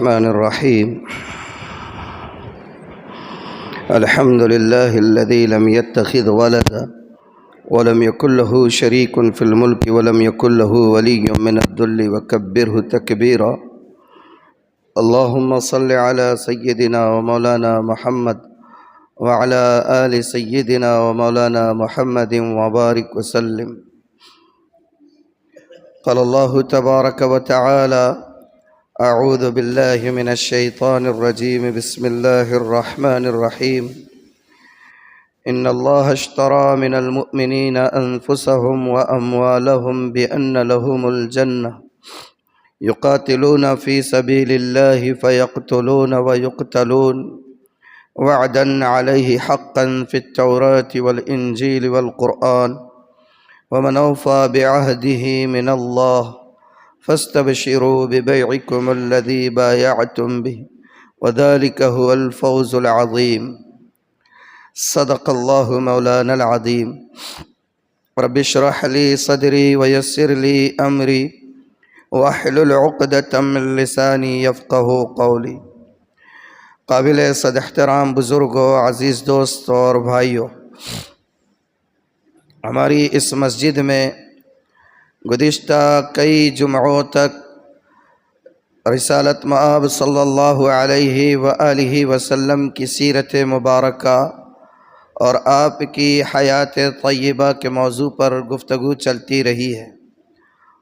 الرحمن الرحيم. الحمد لله الذي لم يتخذ ولدا ولم يكن له شريك في الملك ولم يكن له ولي من الذل وكبره تكبيرا. اللهم صل على سيدنا ومولانا محمد وعلى آل سيدنا ومولانا محمد وبارك وسلم. قال الله تبارك وتعالى: أعوذ بالله من الشيطان الرجيم. بسم الله الرحمن الرحيم. إن الله اشترى من المؤمنين أنفسهم وأموالهم بأن لهم الجنة يقاتلون في سبيل الله فيقتلون ويقتلون وعدا عليه حقا في التوراة والإنجيل والقرآن ومن أوفى بعهده من الله فاستبشروا ببيعكم الذي بايعتم به وذلك هو الفوز العظيم. صدق الله مولانا العظيم. رب اشرح لي صدري ويسر لي أمري واحلل عقدة من لساني يفقه قولي. قابل صد احترام بزرگوں، عزیز دوستوں اور بھائیوں، ہماری اس مسجد میں گزشتہ کئی جمعوں تک رسالت مآب صلی اللہ علیہ وآلہ وسلم کی سیرت مبارکہ اور آپ کی حیات طیبہ کے موضوع پر گفتگو چلتی رہی ہے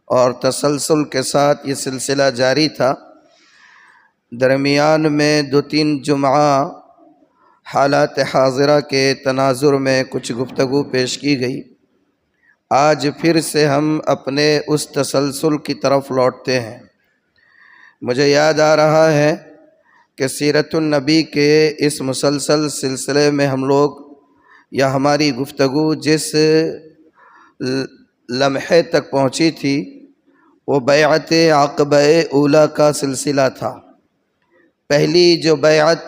اور تسلسل کے ساتھ یہ سلسلہ جاری تھا. درمیان میں 2-3 جمعہ حالات حاضرہ کے تناظر میں کچھ گفتگو پیش کی گئی. آج پھر سے ہم اپنے اس تسلسل کی طرف لوٹتے ہیں. مجھے یاد آ رہا ہے کہ سیرت النبی کے اس مسلسل سلسلے میں ہم لوگ یا ہماری گفتگو جس لمحے تک پہنچی تھی وہ بیعت عقبہ اولیٰ کا سلسلہ تھا. پہلی جو بیعت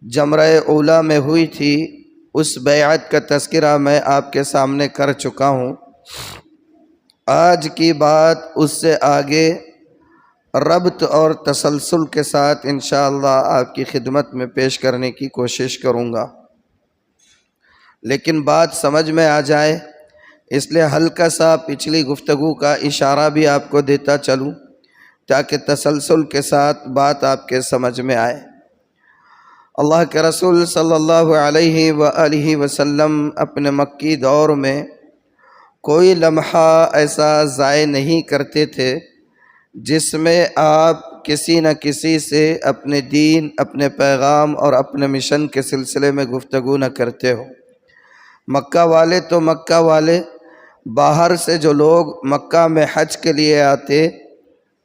جمرہ اولیٰ میں ہوئی تھی اس بیعت کا تذکرہ میں آپ کے سامنے کر چکا ہوں. آج کی بات اس سے آگے ربط اور تسلسل کے ساتھ انشاءاللہ آپ کی خدمت میں پیش کرنے کی کوشش کروں گا، لیکن بات سمجھ میں آ جائے اس لیے ہلکا سا پچھلی گفتگو کا اشارہ بھی آپ کو دیتا چلوں تاکہ تسلسل کے ساتھ بات آپ کے سمجھ میں آئے. اللہ کے رسول صلی اللہ علیہ وآلہ وسلم اپنے مکی دور میں کوئی لمحہ ایسا ضائع نہیں کرتے تھے جس میں آپ کسی نہ کسی سے اپنے دین، اپنے پیغام اور اپنے مشن کے سلسلے میں گفتگو نہ کرتے ہو. مکہ والے تو مکہ والے، باہر سے جو لوگ مکہ میں حج کے لیے آتے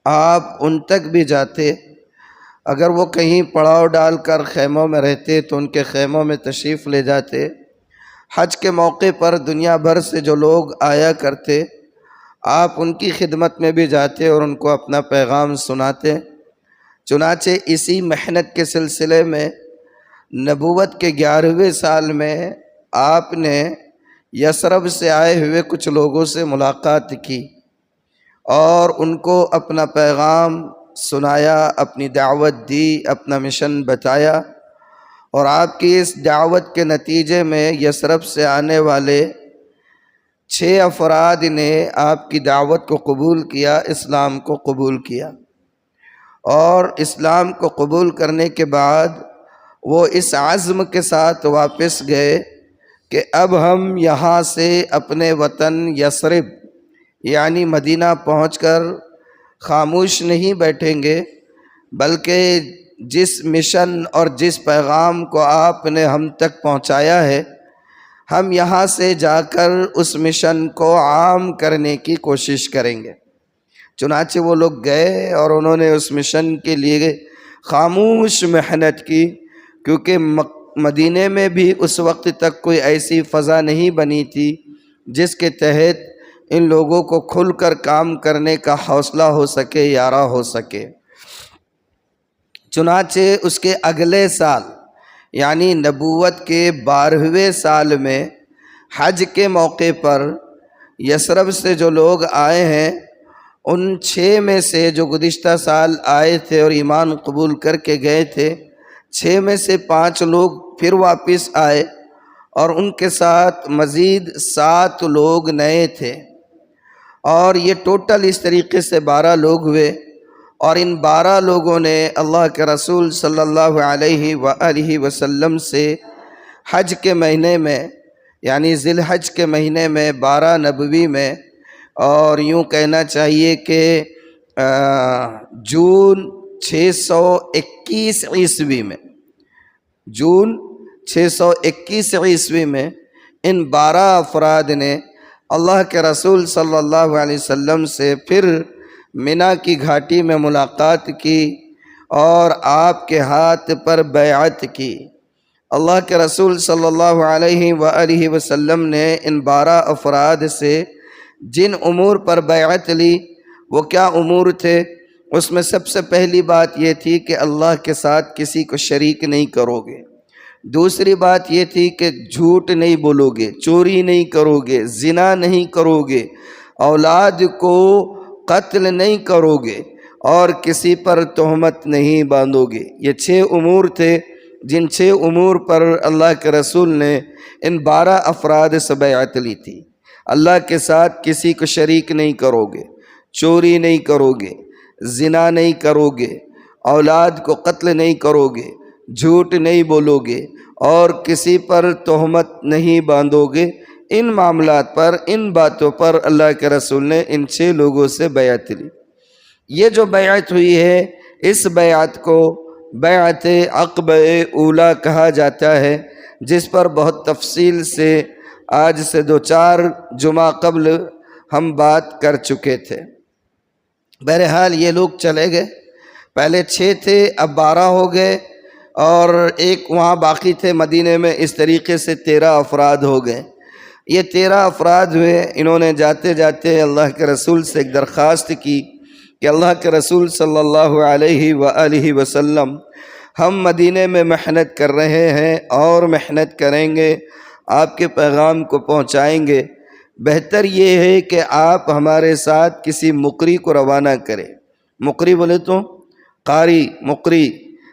آپ ان تک بھی جاتے. اگر وہ کہیں پڑاؤ ڈال کر خیموں میں رہتے تو ان کے خیموں میں تشریف لے جاتے. حج کے موقع پر دنیا بھر سے جو لوگ آیا کرتے آپ ان کی خدمت میں بھی جاتے اور ان کو اپنا پیغام سناتے. چنانچہ اسی محنت کے سلسلے میں نبوت کے 11ویں سال میں آپ نے یثرب سے آئے ہوئے کچھ لوگوں سے ملاقات کی اور ان کو اپنا پیغام سنایا، اپنی دعوت دی، اپنا مشن بتایا. اور آپ کی اس دعوت کے نتیجے میں یثرب سے آنے والے 6 افراد نے آپ کی دعوت کو قبول کیا، اسلام کو قبول کیا. اور اسلام کو قبول کرنے کے بعد وہ اس عزم کے ساتھ واپس گئے کہ اب ہم یہاں سے اپنے وطن یثرب یعنی مدینہ پہنچ کر خاموش نہیں بیٹھیں گے، بلکہ جس مشن اور جس پیغام کو آپ نے ہم تک پہنچایا ہے ہم یہاں سے جا کر اس مشن کو عام کرنے کی کوشش کریں گے. چنانچہ وہ لوگ گئے اور انہوں نے اس مشن کے لیے خاموش محنت کی، کیونکہ مدینے میں بھی اس وقت تک کوئی ایسی فضا نہیں بنی تھی جس کے تحت ان لوگوں کو کھل کر کام کرنے کا حوصلہ ہو سکے، یارہ ہو سکے. چنانچہ اس کے اگلے سال یعنی نبوت کے 12ویں سال میں حج کے موقع پر یثرب سے جو لوگ آئے ہیں ان 6 میں سے جو گزشتہ سال آئے تھے اور ایمان قبول کر کے گئے تھے، 6 میں سے 5 لوگ پھر واپس آئے اور ان کے ساتھ مزید 7 لوگ نئے تھے، اور یہ ٹوٹل اس طریقے سے 12 لوگ ہوئے۔ اور ان 12 لوگوں نے اللہ کے رسول صلی اللہ علیہ وآلہ وسلم سے حج کے مہینے میں، یعنی ذی الحج کے مہینے میں 12 نبوی میں، اور یوں کہنا چاہیے کہ جون 621 عیسوی میں، جون 621 عیسوی میں ان 12 افراد نے اللہ کے رسول صلی اللہ علیہ وسلم سے پھر منا کی گھاٹی میں ملاقات کی اور آپ کے ہاتھ پر بیعت کی۔ اللہ کے رسول صلی اللہ علیہ وآلہ وسلم نے ان 12 افراد سے جن امور پر بیعت لی وہ کیا امور تھے؟ اس میں سب سے پہلی بات یہ تھی کہ اللہ کے ساتھ کسی کو شریک نہیں کرو گے۔ دوسری بات یہ تھی کہ جھوٹ نہیں بولو گے، چوری نہیں کرو گے، زنا نہیں کرو گے، اولاد کو قتل نہیں کرو گے، اور کسی پر تہمت نہیں باندھو گے۔ یہ 6 امور تھے جن 6 امور پر اللہ کے رسول نے ان 12 افراد سے بیعت لی تھی۔ اللہ کے ساتھ کسی کو شریک نہیں کرو گے، چوری نہیں کرو گے، زنا نہیں کرو گے، اولاد کو قتل نہیں کرو گے، جھوٹ نہیں بولو گے، اور کسی پر تہمت نہیں باندھو گے۔ ان معاملات پر، ان باتوں پر اللہ کے رسول نے ان 6 لوگوں سے بیعت لی۔ یہ جو بیعت ہوئی ہے، اس بیعت کو بیعت عقبہ اولیٰ کہا جاتا ہے، جس پر بہت تفصیل سے آج سے 2-4 جمعہ قبل ہم بات کر چکے تھے۔ بہرحال یہ لوگ چلے گئے، پہلے 6 تھے، اب 12 ہو گئے، اور ایک وہاں باقی تھے مدینے میں، اس طریقے سے 13 افراد ہو گئے۔ یہ 13 افراد ہوئے۔ انہوں نے جاتے جاتے اللہ کے رسول سے ایک درخواست کی کہ اللہ کے رسول صلی اللہ علیہ وآلہ وسلم، ہم مدینے میں محنت کر رہے ہیں اور محنت کریں گے، آپ کے پیغام کو پہنچائیں گے، بہتر یہ ہے کہ آپ ہمارے ساتھ کسی مقری کو روانہ کریں۔ مقری بولے تو قاری، مقری،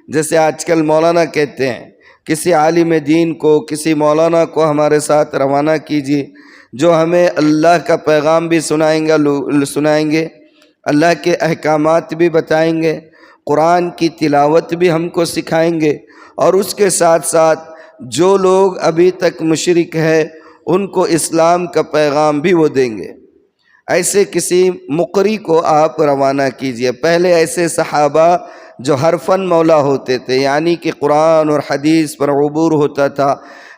جیسے آج کل مولانا کہتے ہیں، کسی عالم دین کو، کسی مولانا کو ہمارے ساتھ روانہ کیجیے، جو ہمیں اللہ کا پیغام بھی سنائیں گے، اللہ کے احکامات بھی بتائیں گے، قرآن کی تلاوت بھی ہم کو سکھائیں گے، اور اس کے ساتھ ساتھ جو لوگ ابھی تک مشرک ہیں ان کو اسلام کا پیغام بھی وہ دیں گے۔ ایسے کسی مقری کو آپ روانہ کیجئے۔ پہلے ایسے صحابہ جو حرفاً مولا ہوتے تھے، یعنی کہ قرآن اور حدیث پر عبور ہوتا تھا،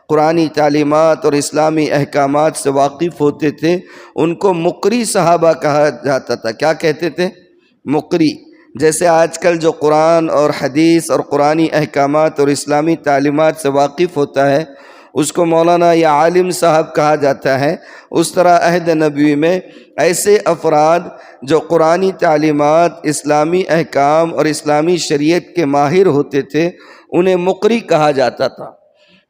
قرآنی تعلیمات اور اسلامی احکامات سے واقف ہوتے تھے، ان کو مقری صحابہ کہا جاتا تھا۔ کیا کہتے تھے؟ مقری۔ جیسے آج کل جو قرآن اور حدیث اور قرآنی احکامات اور اسلامی تعلیمات سے واقف ہوتا ہے اس کو مولانا یا عالم صاحب کہا جاتا ہے، اس طرح عہد نبوی میں ایسے افراد جو قرآنی تعلیمات، اسلامی احکام اور اسلامی شریعت کے ماہر ہوتے تھے انہیں مقری کہا جاتا تھا۔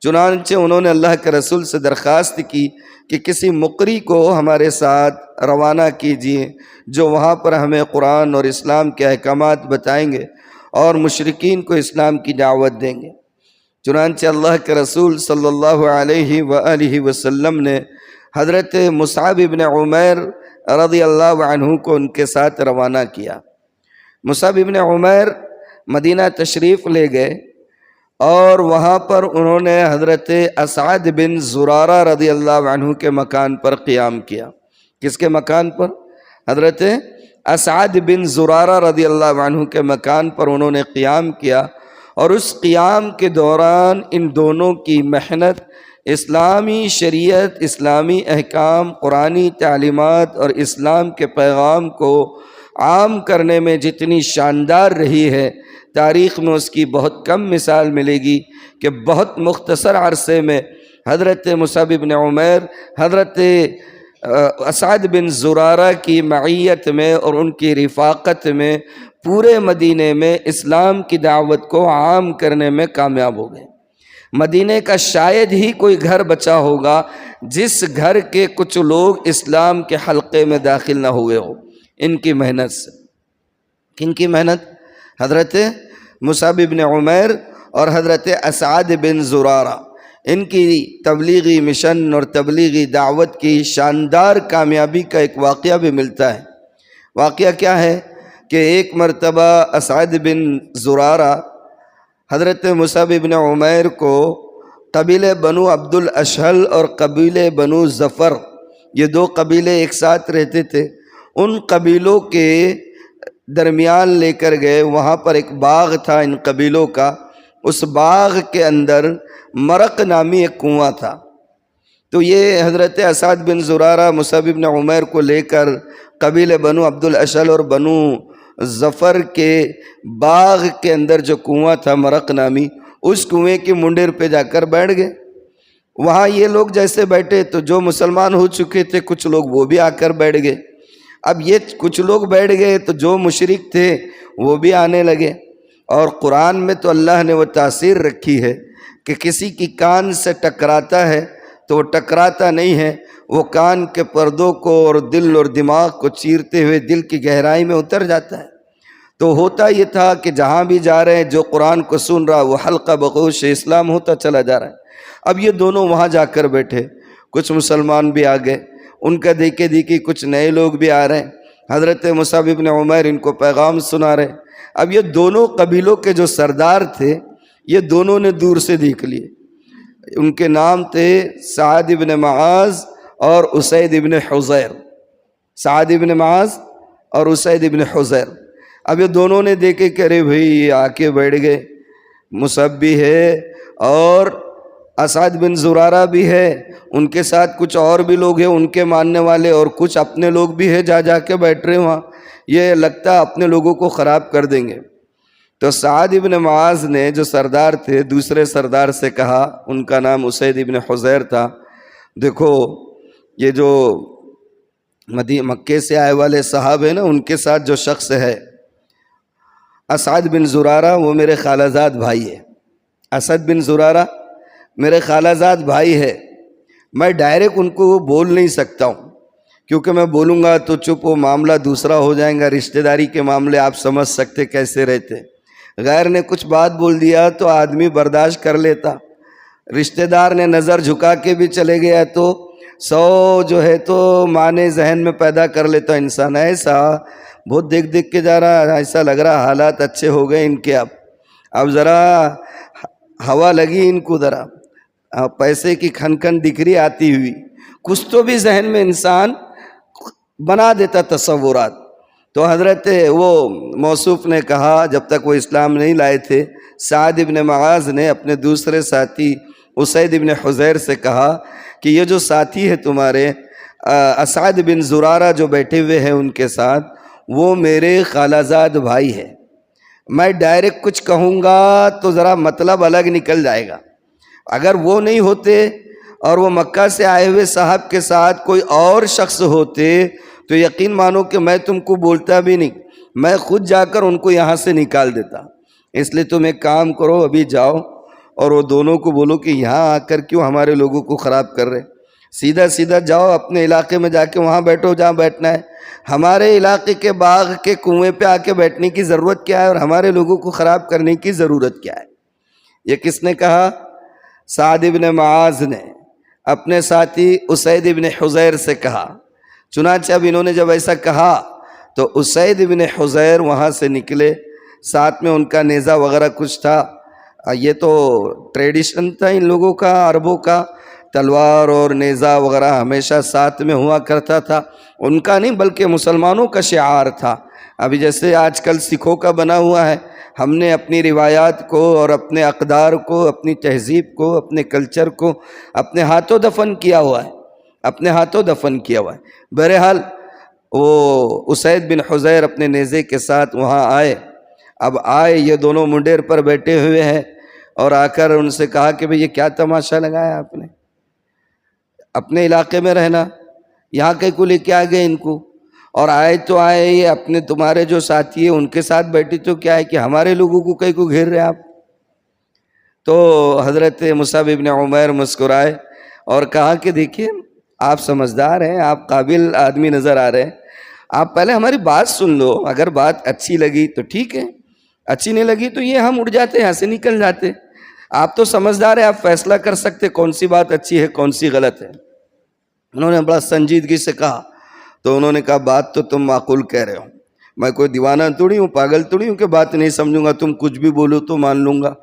چنانچہ انہوں نے اللہ کے رسول سے درخواست کی کہ کسی مقری کو ہمارے ساتھ روانہ کیجیے، جو وہاں پر ہمیں قرآن اور اسلام کے احکامات بتائیں گے اور مشرکین کو اسلام کی دعوت دیں گے۔ چنانچہ اللہ کے رسول صلی اللہ علیہ وآلہ وسلم نے حضرت مصعب بن عمیر رضی اللہ عنہ کو ان کے ساتھ روانہ کیا۔ مصعب بن عمیر مدینہ تشریف لے گئے، اور وہاں پر انہوں نے حضرت اسعد بن زرارہ رضی اللہ عنہ کے مکان پر قیام کیا۔ کس کے مکان پر؟ حضرت اسعد بن زرارہ رضی اللہ عنہ کے مکان پر انہوں نے قیام کیا، اور اس قیام کے دوران ان دونوں کی محنت اسلامی شریعت، اسلامی احکام، قرآنی تعلیمات اور اسلام کے پیغام کو عام کرنے میں جتنی شاندار رہی ہے، تاریخ میں اس کی بہت کم مثال ملے گی کہ بہت مختصر عرصے میں حضرت مصعب بن عمیر حضرت اسعد بن زرارہ کی معیت میں اور ان کی رفاقت میں پورے مدینے میں اسلام کی دعوت کو عام کرنے میں کامیاب ہو گئے۔ مدینے کا شاید ہی کوئی گھر بچا ہوگا جس گھر کے کچھ لوگ اسلام کے حلقے میں داخل نہ ہوئے ہو۔ ان کی محنت سے۔ کن کی محنت؟ حضرت مصعب بن عمیر اور حضرت اسعد بن زرارہ، ان کی تبلیغی مشن اور تبلیغی دعوت کی شاندار کامیابی کا ایک واقعہ بھی ملتا ہے۔ واقعہ کیا ہے کہ ایک مرتبہ اسعد بن زرارہ حضرت مصعب بن عمیر کو قبیلے بنو عبد الاشہل اور قبیلے بنو ظفر، یہ دو قبیلے ایک ساتھ رہتے تھے، ان قبیلوں کے درمیان لے کر گئے۔ وہاں پر ایک باغ تھا ان قبیلوں کا، اس باغ کے اندر مرق نامی ایک کنواں تھا۔ تو یہ حضرت اسعد بن زرارہ مصعب بن عمیر کو لے کر قبیلے بنو عبد الاشہل اور بنو ظفر کے باغ کے اندر جو کنواں تھا مرق نامی، اس کنویں کی منڈیر پہ جا کر بیٹھ گئے۔ وہاں یہ لوگ جیسے بیٹھے تو جو مسلمان ہو چکے تھے کچھ لوگ وہ بھی آ کر بیٹھ گئے۔ اب یہ کچھ لوگ بیٹھ گئے تو جو مشرک تھے وہ بھی آنے لگے۔ اور قرآن میں تو اللہ نے وہ تاثیر رکھی ہے کہ کسی کی کان سے ٹکراتا ہے تو وہ ٹکراتا نہیں ہے، وہ کان کے پردوں کو اور دل اور دماغ کو چیرتے ہوئے دل کی گہرائی میں اتر جاتا ہے۔ تو ہوتا یہ تھا کہ جہاں بھی جا رہے ہیں جو قرآن کو سن رہا وہ حلقہ بگوش اسلام ہوتا چلا جا رہا ہے۔ اب یہ دونوں وہاں جا کر بیٹھے، کچھ مسلمان بھی آ گئے، ان کا دیکھے دیکھی کچھ نئے لوگ بھی آ رہے ہیں۔ حضرت مصعب بن عمیر ان کو پیغام سنا رہے۔ اب یہ دونوں قبیلوں کے جو سردار تھے یہ دونوں نے دور سے دیکھ لیے، ان کے نام تھے سعد بن معاذ اور اسید بن حضیر۔ سعد بن معاذ اور اسید بن حضیر، اب یہ دونوں نے دیکھے کہ ارے بھائی آ کے بیٹھ گئے، مصعب بھی ہے اور اسعد بن زرارہ بھی ہے، ان کے ساتھ کچھ اور بھی لوگ ہیں ان کے ماننے والے، اور کچھ اپنے لوگ بھی ہیں جا کے بیٹھ رہے وہاں، یہ لگتا ہے اپنے لوگوں کو خراب کر دیں گے۔ تو سعد بن معاذ نے جو سردار تھے دوسرے سردار سے کہا، ان کا نام اسید بن حضیر تھا، دیکھو یہ جو مکے سے آئے والے صحابہ ہیں نا ان کے ساتھ جو شخص ہے اسعد بن زرارہ وہ میرے خالہ زاد بھائی ہے، اسد بن زرارہ میرے خالہ زاد بھائی ہے، میں ڈائریکٹ ان کو بول نہیں سکتا ہوں کیونکہ میں بولوں گا تو چپ وہ معاملہ دوسرا ہو جائے گا، رشتہ داری کے معاملے آپ سمجھ سکتے کیسے رہتے، غیر نے کچھ بات بول دیا تو آدمی برداشت کر لیتا، رشتہ دار نے نظر جھکا کے بھی چلے گیا تو 100 جو ہے تو معنی ذہن میں پیدا کر لیتا انسان، ایسا بہت دیکھ کے جا رہا، ایسا لگ رہا حالات اچھے ہو گئے ان کے، اب ذرا ہوا لگی ان کو، ذرا پیسے کی کھن دکھ رہی آتی ہوئی، کچھ تو بھی ذہن میں انسان بنا دیتا تصورات۔ تو حضرت وہ موصوف نے کہا، جب تک وہ اسلام نہیں لائے تھے، سعد بن معاذ نے اپنے دوسرے ساتھی اسید بن حضیر سے کہا کہ یہ جو ساتھی ہے تمہارے اسعد بن زرارہ جو بیٹھے ہوئے ہیں ان کے ساتھ، وہ میرے خالہ زاد بھائی ہے، میں ڈائریکٹ کچھ کہوں گا تو ذرا مطلب الگ نکل جائے گا، اگر وہ نہیں ہوتے اور وہ مکہ سے آئے ہوئے صاحب کے ساتھ کوئی اور شخص ہوتے تو یقین مانو کہ میں تم کو بولتا بھی نہیں، میں خود جا کر ان کو یہاں سے نکال دیتا۔ اس لیے تم ایک کام کرو، ابھی جاؤ اور وہ دونوں کو بولو کہ یہاں آ کر کیوں ہمارے لوگوں کو خراب کر رہے، سیدھا جاؤ اپنے علاقے میں جا کے وہاں بیٹھو جہاں بیٹھنا ہے، ہمارے علاقے کے باغ کے کنویں پہ آ کے بیٹھنے کی ضرورت کیا ہے اور ہمارے لوگوں کو خراب کرنے کی ضرورت کیا ہے۔ یہ کس نے کہا؟ سعد بن معاذ نے اپنے ساتھی اسید بن حضیر سے کہا۔ چنانچہ اب انہوں نے جب ایسا کہا تو اسید بن حضیر وہاں سے نکلے، ساتھ میں ان کا نیزہ وغیرہ کچھ تھا، یہ تو ٹریڈیشن تھا ان لوگوں کا، عربوں کا، تلوار اور نیزہ وغیرہ ہمیشہ ساتھ میں ہوا کرتا تھا، ان کا نہیں بلکہ مسلمانوں کا شعار تھا۔ ابھی جیسے آج کل سکھوں کا بنا ہوا ہے، ہم نے اپنی روایات کو اور اپنے اقدار کو، اپنی تہذیب کو، اپنے کلچر کو اپنے ہاتھوں دفن کیا ہوا ہے، اپنے ہاتھوں دفن کیا ہوا ہے۔ بہرحال وہ اسید بن حضیر اپنے نیزے کے ساتھ وہاں آئے، اب آئے یہ دونوں منڈیر پر بیٹھے ہوئے ہیں، اور آ کر ان سے کہا کہ بھئی یہ کیا تماشا لگایا آپ نے، اپنے علاقے میں رہنا، یہاں کہیں کو لے کے آ گئے ان کو، اور آئے تو آئے یہ اپنے تمہارے جو ساتھی ہیں ان کے ساتھ بیٹھے تو کیا ہے کہ ہمارے لوگوں کو کہیں کو گھیر رہے آپ۔ تو حضرت مصعب بن عمیر مسکرائے اور کہا کہ دیکھیے آپ سمجھدار ہیں، آپ قابل آدمی نظر آ رہے ہیں، آپ پہلے ہماری بات سن لو، اگر بات اچھی لگی تو ٹھیک ہے، اچھی نہیں لگی تو یہ ہم اٹھ جاتے، یہاں سے نکل جاتے۔ آپ تو سمجھدار ہیں، آپ فیصلہ کر سکتے کون سی بات اچھی ہے کون سی غلط ہے۔ انہوں نے بڑا سنجیدگی سے کہا، تو انہوں نے کہا بات تو تم معقول کہہ رہے ہو، میں کوئی دیوانہ تھوڑی ہوں، پاگل تھوڑی ہوں کہ بات نہیں سمجھوں گا، تم کچھ بھی بولو تو مان لوں گا۔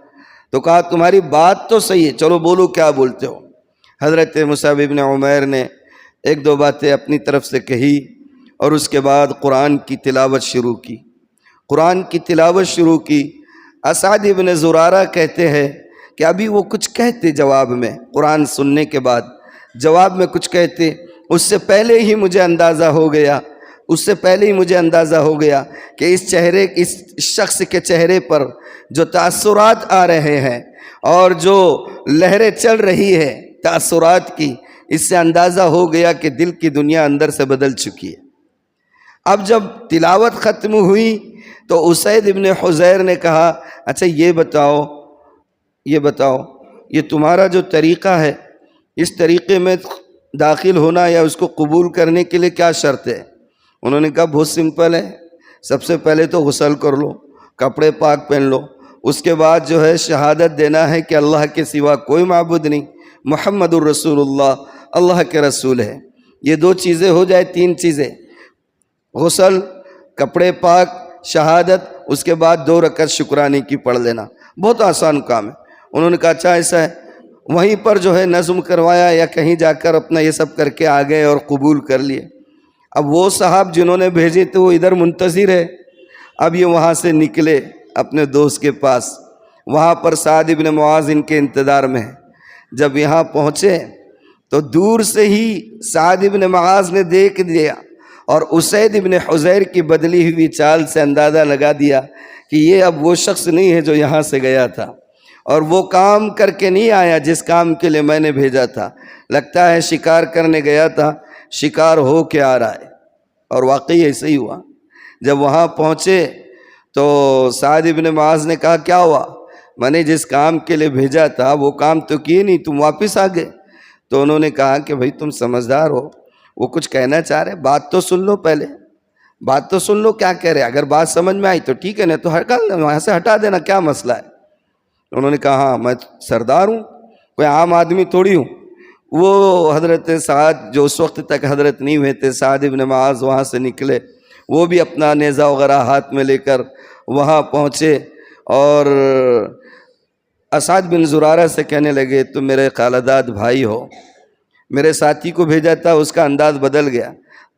تو کہا تمہاری بات تو صحیح ہے، چلو بولو کیا بولتے ہو۔ حضرت مصعب بن عمیر نے ایک دو باتیں اپنی طرف سے کہی اور اس کے بعد قرآن کی تلاوت شروع کی۔ قرآن کی تلاوت شروع کی۔ اسعد بن زرارہ کہتے ہیں کہ ابھی وہ کچھ کہتے جواب میں، قرآن سننے کے بعد جواب میں کچھ کہتے، اس سے پہلے ہی مجھے اندازہ ہو گیا کہ اس شخص کے چہرے پر جو تاثرات آ رہے ہیں اور جو لہریں چل رہی ہے تاثرات کی، اس سے اندازہ ہو گیا کہ دل کی دنیا اندر سے بدل چکی ہے۔ اب جب تلاوت ختم ہوئی تو اسید ابن حضیر نے کہا اچھا یہ بتاؤ یہ تمہارا جو طریقہ ہے، اس طریقے میں داخل ہونا یا اس کو قبول کرنے کے لیے کیا شرط ہے؟ انہوں نے کہا بہت سمپل ہے، سب سے پہلے تو غسل کر لو، کپڑے پاک پہن لو، اس کے بعد جو ہے شہادت دینا ہے کہ اللہ کے سوا کوئی معبود نہیں، محمد الرسول اللہ، اللہ کے رسول ہے۔ یہ دو چیزیں ہو جائے، تین چیزیں، غسل، کپڑے پاک، شہادت، اس کے بعد 2 رکعت شکرانے کی پڑھ لینا، بہت آسان کام ہے۔ انہوں نے کہا اچھا ایسا ہے، وہیں پر جو ہے نظم کروایا یا کہیں جا کر اپنا یہ سب کر کے آ گئے اور قبول کر لیے۔ اب وہ صاحب جنہوں نے بھیجے تھے وہ ادھر منتظر ہے، اب یہ وہاں سے نکلے اپنے دوست کے پاس، وہاں پر سعد بن معاذ ان کے انتظار میں ہے۔ جب یہاں پہنچے تو دور سے ہی سعد بن معاذ نے دیکھ دیا اور اسید بن حضیر کی بدلی ہوئی چال سے اندازہ لگا دیا کہ یہ اب وہ شخص نہیں ہے جو یہاں سے گیا تھا، اور وہ کام کر کے نہیں آیا جس کام کے لیے میں نے بھیجا تھا، لگتا ہے شکار کرنے گیا تھا، شکار ہو کے آ رہا ہے۔ اور واقعی ایسے ہی ہوا۔ جب وہاں پہنچے تو سعد بن معاذ نے کہا کیا ہوا؟ میں نے جس کام کے لیے بھیجا تھا وہ کام تو کیے نہیں، تم واپس آ گئے۔ تو انہوں نے کہا کہ بھائی تم سمجھدار ہو، وہ کچھ کہنا چاہ رہے، بات تو سن لو، پہلے بات تو سن لو کیا کہہ رہے، اگر بات سمجھ میں آئی تو ٹھیک ہے، نہیں تو وہاں سے ہٹا دینا، کیا مسئلہ ہے؟ انہوں نے کہا ہاں میں سردار ہوں، کوئی عام آدمی تھوڑی ہوں۔ وہ حضرت سعد جو اس وقت تک حضرت نہیں ہوئے تھے، سعد بن معاذ وہاں سے نکلے، وہ بھی اپنا نیزہ وغیرہ ہاتھ میں لے کر وہاں پہنچے اور اسعد بن زرارہ سے کہنے لگے تم میرے خالہ داد بھائی ہو، میرے ساتھی کو بھیجا تھا اس کا انداز بدل گیا،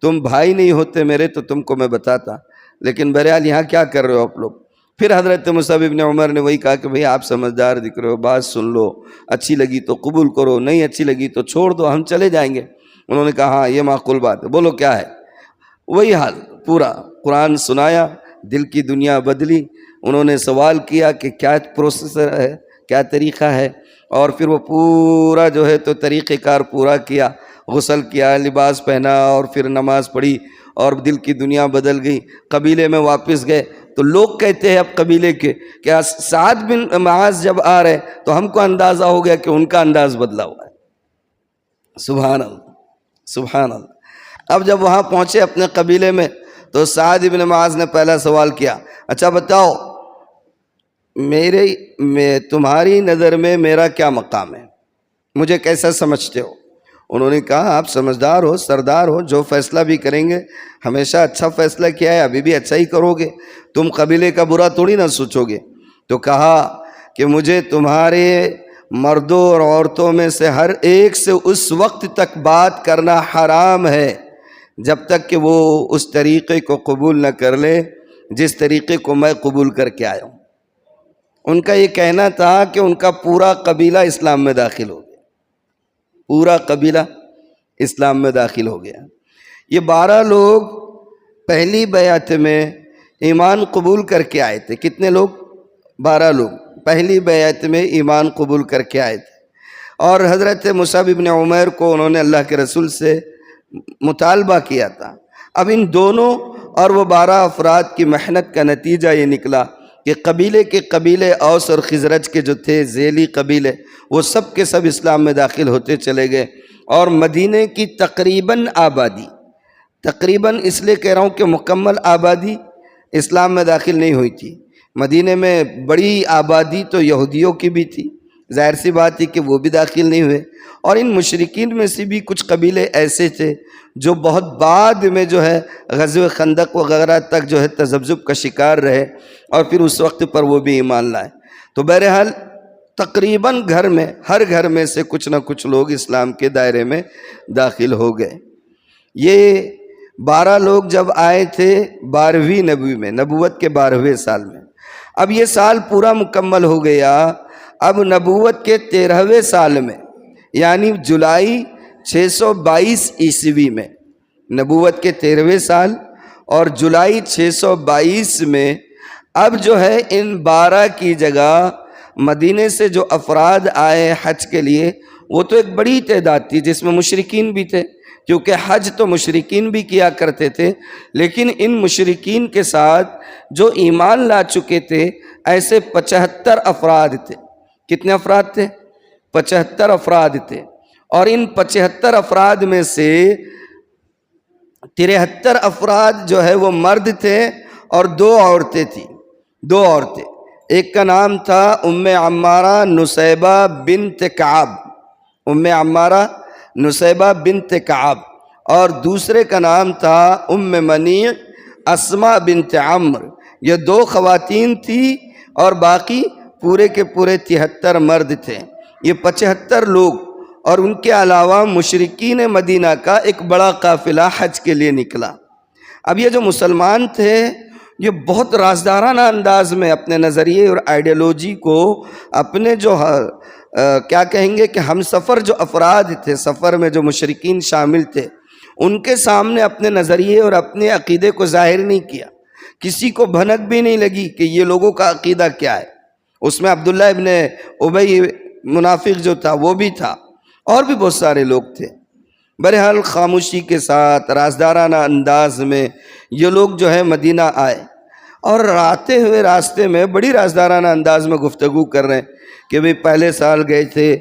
تم بھائی نہیں ہوتے میرے تو تم کو میں بتاتا، لیکن بہرحال یہاں کیا کر رہے ہو آپ لوگ؟ پھر حضرت مصعب بن عمر نے وہی کہا کہ بھئی آپ سمجھدار دکھ رہے ہو، بات سن لو، اچھی لگی تو قبول کرو، نہیں اچھی لگی تو چھوڑ دو، ہم چلے جائیں گے۔ انہوں نے کہا ہاں یہ معقول بات ہے، بولو کیا ہے؟ وہی حال، پورا قرآن سنایا، دل کی دنیا بدلی۔ انہوں نے سوال کیا کہ کیا پروسیسر ہے، کیا طریقہ ہے، اور پھر وہ پورا جو ہے تو طریقہ کار پورا کیا، غسل کیا، لباس پہنا اور پھر نماز پڑھی اور دل کی دنیا بدل گئی۔ قبیلے میں واپس گئے تو لوگ کہتے ہیں اب قبیلے کے کہ سعد بن معاذ جب آ رہے تو ہم کو اندازہ ہو گیا کہ ان کا انداز بدلا ہوا ہے۔ سبحان اللہ، سبحان اللہ۔ اب جب وہاں پہنچے اپنے قبیلے میں تو سعد بن معاذ نے پہلا سوال کیا، اچھا بتاؤ تمہاری نظر میں میرا کیا مقام ہے، مجھے کیسا سمجھتے ہو؟ انہوں نے کہا آپ سمجھدار ہو، سردار ہو، جو فیصلہ بھی کریں گے ہمیشہ اچھا فیصلہ کیا ہے، ابھی بھی اچھا ہی کرو گے، تم قبیلے کا برا تھوڑی نہ سوچو گے۔ تو کہا کہ مجھے تمہارے مردوں اور عورتوں میں سے ہر ایک سے اس وقت تک بات کرنا حرام ہے جب تک کہ وہ اس طریقے کو قبول نہ کر لے جس طریقے کو میں قبول کر کے آیا ہوں۔ ان کا یہ کہنا تھا کہ ان کا پورا قبیلہ اسلام میں داخل ہو گیا، پورا قبیلہ اسلام میں داخل ہو گیا۔ یہ 12 لوگ پہلی بیعت میں ایمان قبول کر کے آئے تھے۔ کتنے لوگ؟ 12 لوگ پہلی بیعت میں ایمان قبول کر کے آئے تھے، اور حضرت مصعب بن عمیر کو انہوں نے اللہ کے رسول سے مطالبہ کیا تھا۔ اب ان دونوں اور وہ 12 افراد کی محنت کا نتیجہ یہ نکلا کہ قبیلے اوس اور خزرج کے جو تھے ذیلی قبیلے، وہ سب کے سب اسلام میں داخل ہوتے چلے گئے، اور مدینے کی تقریباً تقریباً اس لیے کہہ رہا ہوں کہ مکمل آبادی اسلام میں داخل نہیں ہوئی تھی. مدینے میں بڑی آبادی تو یہودیوں کی بھی تھی، ظاہر سی بات تھی کہ وہ بھی داخل نہیں ہوئے، اور ان مشرکین میں سے بھی کچھ قبیلے ایسے تھے جو بہت بعد میں جو ہے غزوہ خندق وغیرہ تک جو ہے تذبذب کا شکار رہے، اور پھر اس وقت پر وہ بھی ایمان لائے. تو بہرحال تقریباً ہر گھر میں سے کچھ نہ کچھ لوگ اسلام کے دائرے میں داخل ہو گئے. یہ 12 لوگ جب آئے تھے 12ویں نبوی میں، نبوت کے 12ویں سال میں. اب یہ سال پورا مکمل ہو گیا. اب نبوت کے 13ویں سال میں، یعنی جولائی 622 عیسوی میں، نبوت کے 13ویں سال اور جولائی 622 میں اب جو ہے ان 12 کی جگہ مدینے سے جو افراد آئے حج کے لیے، وہ تو ایک بڑی تعداد تھی جس میں مشرکین بھی تھے، کیونکہ حج تو مشرکین بھی کیا کرتے تھے. لیکن ان مشرکین کے ساتھ جو ایمان لا چکے تھے ایسے 75 افراد تھے. کتنے افراد تھے؟ 75 افراد تھے. اور ان 75 افراد میں سے 73 افراد جو ہے وہ مرد تھے اور 2 عورتیں تھیں. 2 عورتیں، ایک کا نام تھا ام عمارہ نسیبہ بنت کعب، ام عمارہ نسیبہ بنت کعب، اور دوسرے کا نام تھا ام منیع اسماء بنت عمر. یہ 2 خواتین تھیں اور باقی پورے کے پورے 73 مرد تھے. یہ 75 لوگ اور ان کے علاوہ مشرکین مدینہ کا ایک بڑا قافلہ حج کے لیے نکلا. اب یہ جو مسلمان تھے یہ بہت رازدارانہ انداز میں اپنے نظریے اور آئیڈیالوجی کو اپنے جو کیا کہیں گے کہ ہم سفر جو افراد تھے، سفر میں جو مشرکین شامل تھے، ان کے سامنے اپنے نظریے اور اپنے عقیدے کو ظاہر نہیں کیا. کسی کو بھنک بھی نہیں لگی کہ یہ لوگوں کا عقیدہ کیا ہے. اس میں عبداللہ ابن ابی منافق جو تھا وہ بھی تھا، اور بھی بہت سارے لوگ تھے. بہرحال خاموشی کے ساتھ رازدارانہ انداز میں یہ لوگ جو ہے مدینہ آئے، اور آتے ہوئے راستے میں بڑی رازدارانہ انداز میں گفتگو کر رہے ہیں کہ بھئی پہلے سال گئے تھے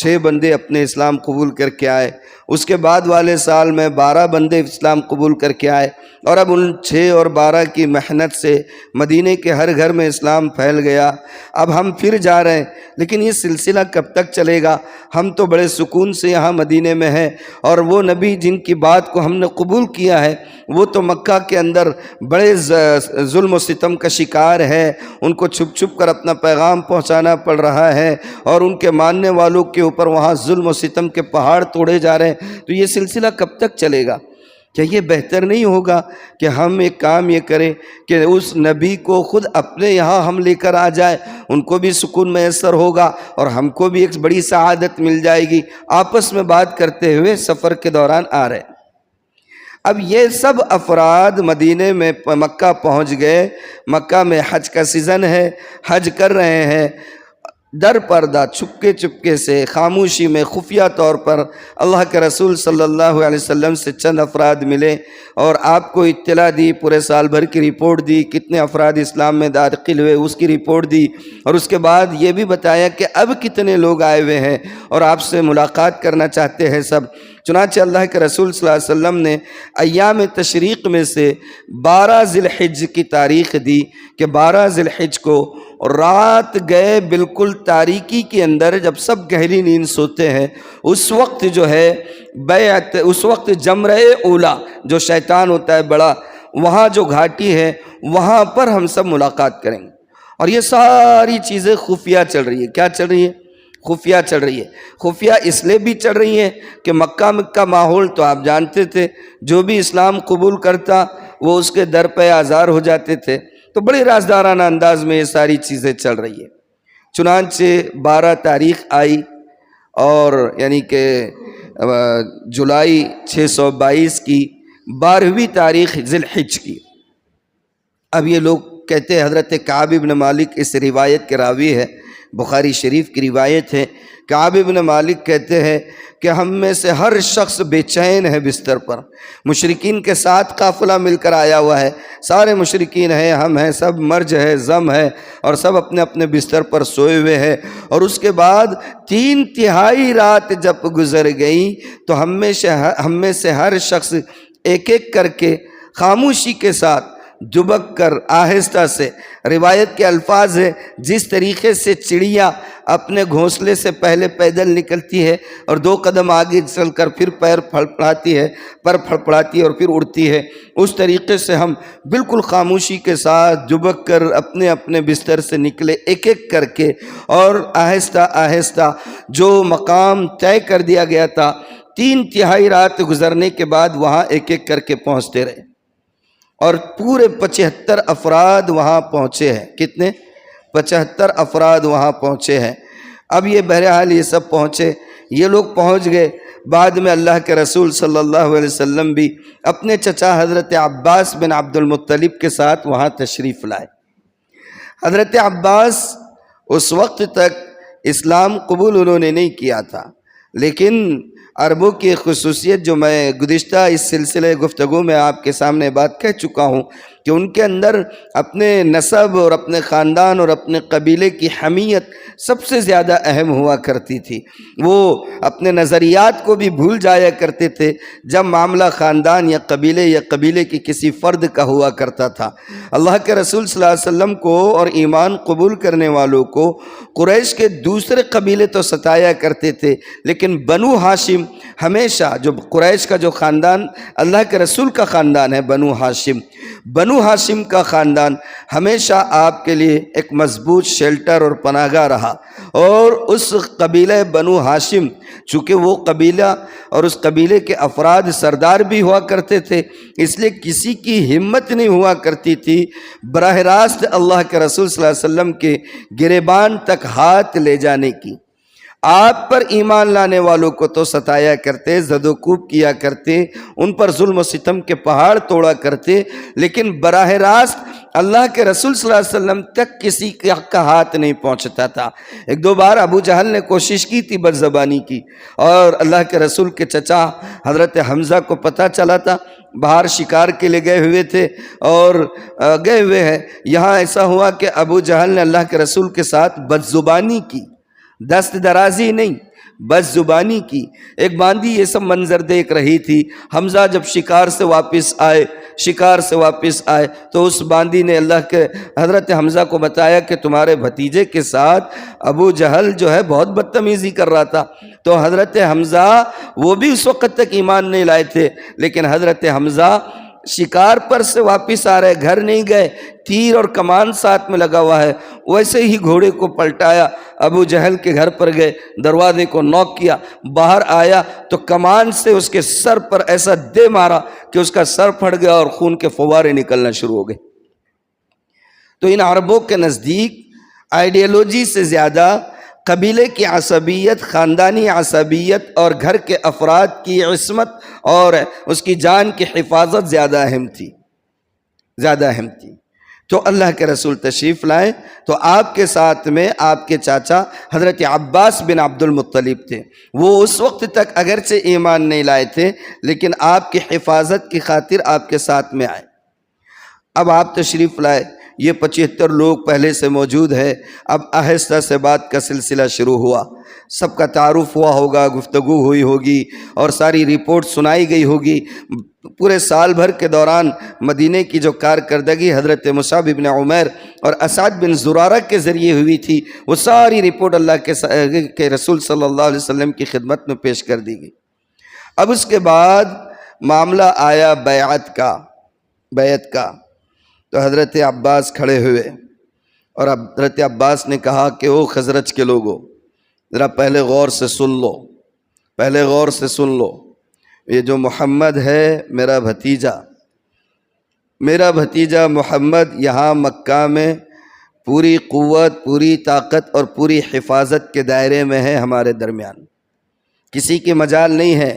6 بندے اپنے اسلام قبول کر کے آئے، اس کے بعد والے سال میں 12 بندے اسلام قبول کر کے آئے، اور اب ان 6 اور 12 کی محنت سے مدینے کے ہر گھر میں اسلام پھیل گیا. اب ہم پھر جا رہے ہیں، لیکن یہ سلسلہ کب تک چلے گا؟ ہم تو بڑے سکون سے یہاں مدینے میں ہیں، اور وہ نبی جن کی بات کو ہم نے قبول کیا ہے وہ تو مکہ کے اندر بڑے ظلم و ستم کا شکار ہے. ان کو چھپ چھپ کر اپنا پیغام پہنچانا پڑ رہا ہے، اور ان کے ماننے والوں کے اوپر وہاں ظلم و ستم کے پہاڑ توڑے جا رہے ہیں. تو یہ سلسلہ کب تک چلے گا؟ کیا یہ بہتر نہیں ہوگا کہ ہم ایک کام یہ کریں کہ اس نبی کو خود اپنے یہاں ہم لے کر آ جائیں؟ ان کو بھی سکون میسر ہوگا اور ہم کو بھی ایک بڑی سعادت مل جائے گی. آپس میں بات کرتے ہوئے سفر کے دوران آ رہے. اب یہ سب افراد مدینے میں مکہ پہنچ گئے. مکہ میں حج کا سیزن ہے، حج کر رہے ہیں. در پردہ چپکے سے خاموشی میں خفیہ طور پر اللہ کے رسول صلی اللہ علیہ وسلم سے چند افراد ملے اور آپ کو اطلاع دی، پورے سال بھر کی رپورٹ دی، کتنے افراد اسلام میں داخل ہوئے اس کی رپورٹ دی، اور اس کے بعد یہ بھی بتایا کہ اب کتنے لوگ آئے ہوئے ہیں اور آپ سے ملاقات کرنا چاہتے ہیں سب. چنانچہ اللہ کے رسول صلی اللہ علیہ وسلم نے ایام تشریق میں سے 12 ذی الحج کی تاریخ دی کہ 12 ذی الحج کو رات گئے بالکل تاریکی کے اندر، جب سب گہری نیند سوتے ہیں، اس وقت جو ہے بیعت، اس وقت جمرہ اولا جو شیطان ہوتا ہے بڑا، وہاں جو گھاٹی ہے وہاں پر ہم سب ملاقات کریں گے. اور یہ ساری چیزیں خفیہ چل رہی ہے. کیا چل رہی ہے؟ خفیہ چل رہی ہے. خفیہ اس لیے بھی چل رہی ہے کہ مکہ کا ماحول تو آپ جانتے تھے، جو بھی اسلام قبول کرتا وہ اس کے در پہ آزار ہو جاتے تھے. تو بڑی رازدارانہ انداز میں یہ ساری چیزیں چل رہی ہے. چنانچہ 12 تاریخ آئی، اور یعنی کہ جولائی 622 کی 12ویں تاریخ ذی الحج کی. اب یہ لوگ کہتے ہیں، حضرت کعب بن مالک اس روایت کے راوی ہے، بخاری شریف کی روایت ہے. کعب بن مالک کہتے ہیں کہ ہم میں سے ہر شخص بے چین ہے بستر پر. مشرکین کے ساتھ قافلہ مل کر آیا ہوا ہے، سارے مشرکین ہیں، ہم ہیں، سب مرج ہے، زم ہے، اور سب اپنے اپنے بستر پر سوئے ہوئے ہیں. اور اس کے بعد 3/3 رات جب گزر گئی تو ہم میں سے ہر شخص ایک ایک کر کے خاموشی کے ساتھ دبک کر آہستہ سے، روایت کے الفاظ ہے جس طریقے سے چڑیا اپنے گھونسلے سے پہلے پیدل نکلتی ہے اور 2 قدم آگے چل کر پھر پیر پھڑپڑاتی ہے، پر پھڑپڑاتی ہے اور پھر اڑتی ہے، اس طریقے سے ہم بالکل خاموشی کے ساتھ دبک کر اپنے اپنے بستر سے نکلے ایک ایک کر کے، اور آہستہ آہستہ جو مقام طے کر دیا گیا تھا 3/4 رات گزرنے کے بعد وہاں ایک ایک کر کے پہنچتے رہے، اور پورے 75 افراد وہاں پہنچے ہیں۔ کتنے؟ 75 افراد وہاں پہنچے ہیں۔ اب یہ بہرحال یہ سب پہنچے، یہ لوگ پہنچ گئے، بعد میں اللہ کے رسول صلی اللہ علیہ وسلم بھی اپنے چچا حضرت عباس بن عبد المطلب کے ساتھ وہاں تشریف لائے۔ حضرت عباس اس وقت تک اسلام قبول انہوں نے نہیں کیا تھا، لیکن عربوں کی خصوصیت جو میں گزشتہ اس سلسلے گفتگو میں آپ کے سامنے بات کہہ چکا ہوں کہ ان کے اندر اپنے نسب اور اپنے خاندان اور اپنے قبیلے کی حمیت سب سے زیادہ اہم ہوا کرتی تھی۔ وہ اپنے نظریات کو بھی بھول جایا کرتے تھے جب معاملہ خاندان یا قبیلے کی کسی فرد کا ہوا کرتا تھا۔ اللہ کے رسول صلی اللہ علیہ وسلم کو اور ایمان قبول کرنے والوں کو قریش کے دوسرے قبیلے تو ستایا کرتے تھے، لیکن بنو ہاشم ہمیشہ، جو قریش کا جو خاندان اللہ کے رسول کا خاندان ہے بنو ہاشم کا خاندان ہمیشہ آپ کے لیے ایک مضبوط شیلٹر اور پناہ گاہ رہا، اور اس قبیلہ بنو ہاشم چونکہ وہ قبیلہ اور اس قبیلے کے افراد سردار بھی ہوا کرتے تھے، اس لیے کسی کی ہمت نہیں ہوا کرتی تھی براہ راست اللہ کے رسول صلی اللہ علیہ وسلم کے گریبان تک ہاتھ لے جانے کی۔ آپ پر ایمان لانے والوں کو تو ستایا کرتے، زد و کوب کیا کرتے، ان پر ظلم و ستم کے پہاڑ توڑا کرتے، لیکن براہ راست اللہ کے رسول صلی اللہ علیہ وسلم تک کسی کا ہاتھ نہیں پہنچتا تھا۔ 1-2 بار ابو جہل نے کوشش کی تھی بد زبانی کی، اور اللہ کے رسول کے چچا حضرت حمزہ کو پتہ چلا تھا، باہر شکار کے لیے گئے ہوئے تھے اور گئے ہوئے ہیں۔ یہاں ایسا ہوا کہ ابو جہل نے اللہ کے رسول کے ساتھ بد زبانی کی، دست درازی نہیں، بد زبانی کی۔ ایک باندی یہ سب منظر دیکھ رہی تھی۔ حمزہ جب شکار سے واپس آئے تو اس باندی نے اللہ کے حضرت حمزہ کو بتایا کہ تمہارے بھتیجے کے ساتھ ابو جہل جو ہے بہت بدتمیزی کر رہا تھا۔ تو حضرت حمزہ وہ بھی اس وقت تک ایمان نہیں لائے تھے، لیکن حضرت حمزہ شکار پر سے واپس آ رہے، گھر نہیں گئے، تیر اور کمان ساتھ میں لگا ہوا ہے، ویسے ہی گھوڑے کو پلٹایا، ابو جہل کے گھر پر گئے، دروازے کو نوک کیا، باہر آیا تو کمان سے اس کے سر پر ایسا دے مارا کہ اس کا سر پھٹ گیا اور خون کے فوارے نکلنا شروع ہو گئے۔ تو ان عربوں کے نزدیک آئیڈیالوجی سے زیادہ قبیلے کی عصبیت، خاندانی عصبیت اور گھر کے افراد کی عصمت اور اس کی جان کی حفاظت زیادہ اہم تھی۔ تو اللہ کے رسول تشریف لائے تو آپ کے ساتھ میں آپ کے چاچا حضرت عباس بن عبد المطلب تھے۔ وہ اس وقت تک اگرچہ ایمان نہیں لائے تھے، لیکن آپ کی حفاظت کی خاطر آپ کے ساتھ میں آئے۔ اب آپ تشریف لائے، یہ 75 لوگ پہلے سے موجود ہے۔ اب آہستہ سے بات کا سلسلہ شروع ہوا، سب کا تعارف ہوا ہوگا، گفتگو ہوئی ہوگی اور ساری رپورٹ سنائی گئی ہوگی۔ پورے سال بھر کے دوران مدینے کی جو کارکردگی حضرت مصعب بن عمیر اور اسعد بن زرارہ کے ذریعے ہوئی تھی، وہ ساری رپورٹ اللہ کے رسول صلی اللہ علیہ وسلم کی خدمت میں پیش کر دی گئی۔ اب اس کے بعد معاملہ آیا بیعت کا۔ تو حضرت عباس کھڑے ہوئے اور حضرت عباس نے کہا کہ او خزرج کے لوگوں، ذرا پہلے غور سے سن لو، یہ جو محمد ہے میرا بھتیجا محمد یہاں مکہ میں پوری قوت، پوری طاقت اور پوری حفاظت کے دائرے میں ہے ہمارے درمیان۔ کسی کی مجال نہیں ہے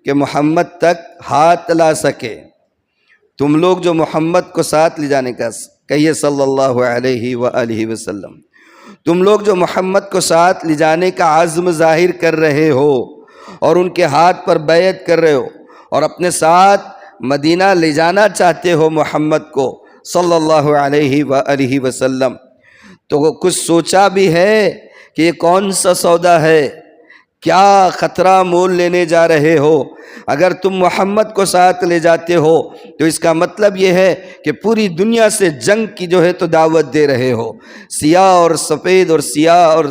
کہ محمد تک ہاتھ لا سکے۔ تم لوگ جو محمد کو ساتھ لے جانے کا کہیے صلی اللہ علیہ وآلہ وسلم، تم لوگ جو محمد کو ساتھ لے جانے کا عزم ظاہر کر رہے ہو اور ان کے ہاتھ پر بیعت کر رہے ہو اور اپنے ساتھ مدینہ لے جانا چاہتے ہو محمد کو صلی اللہ علیہ وآلہ وسلم، تو کچھ سوچا بھی ہے کہ یہ کون سا سودا ہے، کیا خطرہ مول لینے جا رہے ہو؟ اگر تم محمد کو ساتھ لے جاتے ہو تو اس کا مطلب یہ ہے کہ پوری دنیا سے جنگ کی جو ہے تو دعوت دے رہے ہو۔ سیاہ اور سفید اور سیاہ اور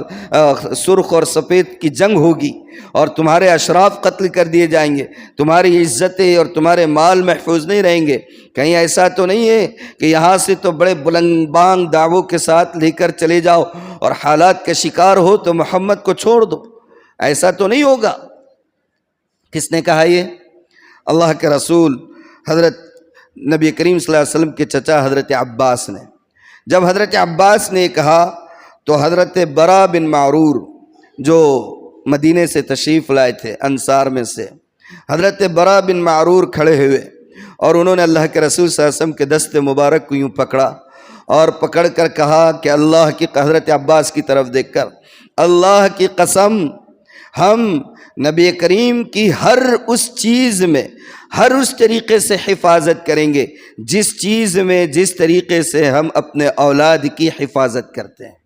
سرخ اور سفید کی جنگ ہوگی، اور تمہارے اشراف قتل کر دیے جائیں گے، تمہاری عزتیں اور تمہارے مال محفوظ نہیں رہیں گے۔ کہیں ایسا تو نہیں ہے کہ یہاں سے تو بڑے بلند بانگ دعووں کے ساتھ لے کر چلے جاؤ اور حالات کا شکار ہو تو محمد کو چھوڑ دو؟ ایسا تو نہیں ہوگا۔ کس نے کہا یہ؟ اللہ کے رسول حضرت نبی کریم صلی اللہ علیہ وسلم کے چچا حضرت عباس نے۔ جب حضرت عباس نے کہا تو حضرت برا بن معرور جو مدینے سے تشریف لائے تھے انصار میں سے، حضرت برا بن معرور کھڑے ہوئے اور انہوں نے اللہ کے رسول صلی اللہ علیہ وسلم کے دست مبارک کو یوں پکڑا اور پکڑ کر کہا کہ اللہ کی، حضرت عباس کی طرف دیکھ کر، اللہ کی قسم ہم نبی کریم کی ہر اس چیز میں، ہر اس طریقے سے حفاظت کریں گے جس چیز میں، جس طریقے سے ہم اپنے اولاد کی حفاظت کرتے ہیں۔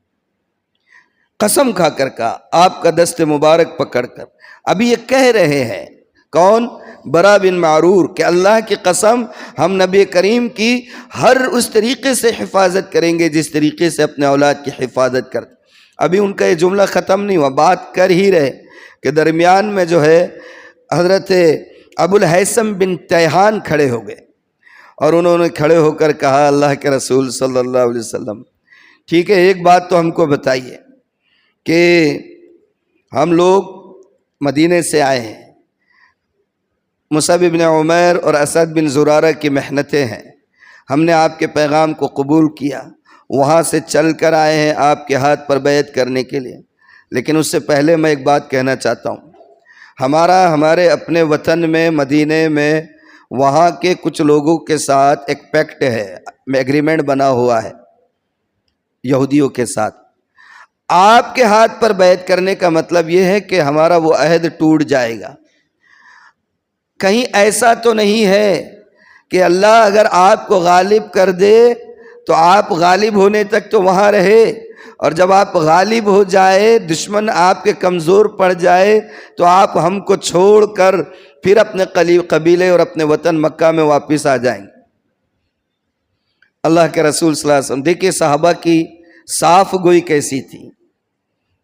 قسم کھا کر کہا، آپ کا دست مبارک پکڑ کر۔ ابھی یہ کہہ رہے ہیں کون؟ برا بن معرور، کہ اللہ کی قسم ہم نبی کریم کی ہر اس طریقے سے حفاظت کریں گے جس طریقے سے اپنے اولاد کی حفاظت کرتے۔ ابھی ان کا یہ جملہ ختم نہیں ہوا، بات کر ہی رہے کہ درمیان میں جو ہے حضرت ابو الہیثم بن تیہان کھڑے ہو گئے اور انہوں نے کھڑے ہو کر کہا، اللہ کے رسول صلی اللہ علیہ وسلم ٹھیک ہے، ایک بات تو ہم کو بتائیے کہ ہم لوگ مدینے سے آئے ہیں، مصعب بن عمیر اور اسد بن زرارہ کی محنتیں ہیں، ہم نے آپ کے پیغام کو قبول کیا، وہاں سے چل کر آئے ہیں آپ کے ہاتھ پر بیعت کرنے کے لیے۔ لیکن اس سے پہلے میں ایک بات کہنا چاہتا ہوں، ہمارے اپنے وطن میں، مدینے میں، وہاں کے کچھ لوگوں کے ساتھ ایک پیکٹ ہے، ایگریمنٹ بنا ہوا ہے یہودیوں کے ساتھ۔ آپ کے ہاتھ پر بیعت کرنے کا مطلب یہ ہے کہ ہمارا وہ عہد ٹوٹ جائے گا۔ کہیں ایسا تو نہیں ہے کہ اللہ اگر آپ کو غالب کر دے تو آپ غالب ہونے تک تو وہاں رہے، اور جب آپ غالب ہو جائے، دشمن آپ کے کمزور پڑ جائے تو آپ ہم کو چھوڑ کر پھر اپنے قبیلے اور اپنے وطن مکہ میں واپس آ جائیں گے؟ اللہ کے رسول صلی اللہ علیہ وسلم، دیکھیے صحابہ کی صاف گوئی کیسی تھی،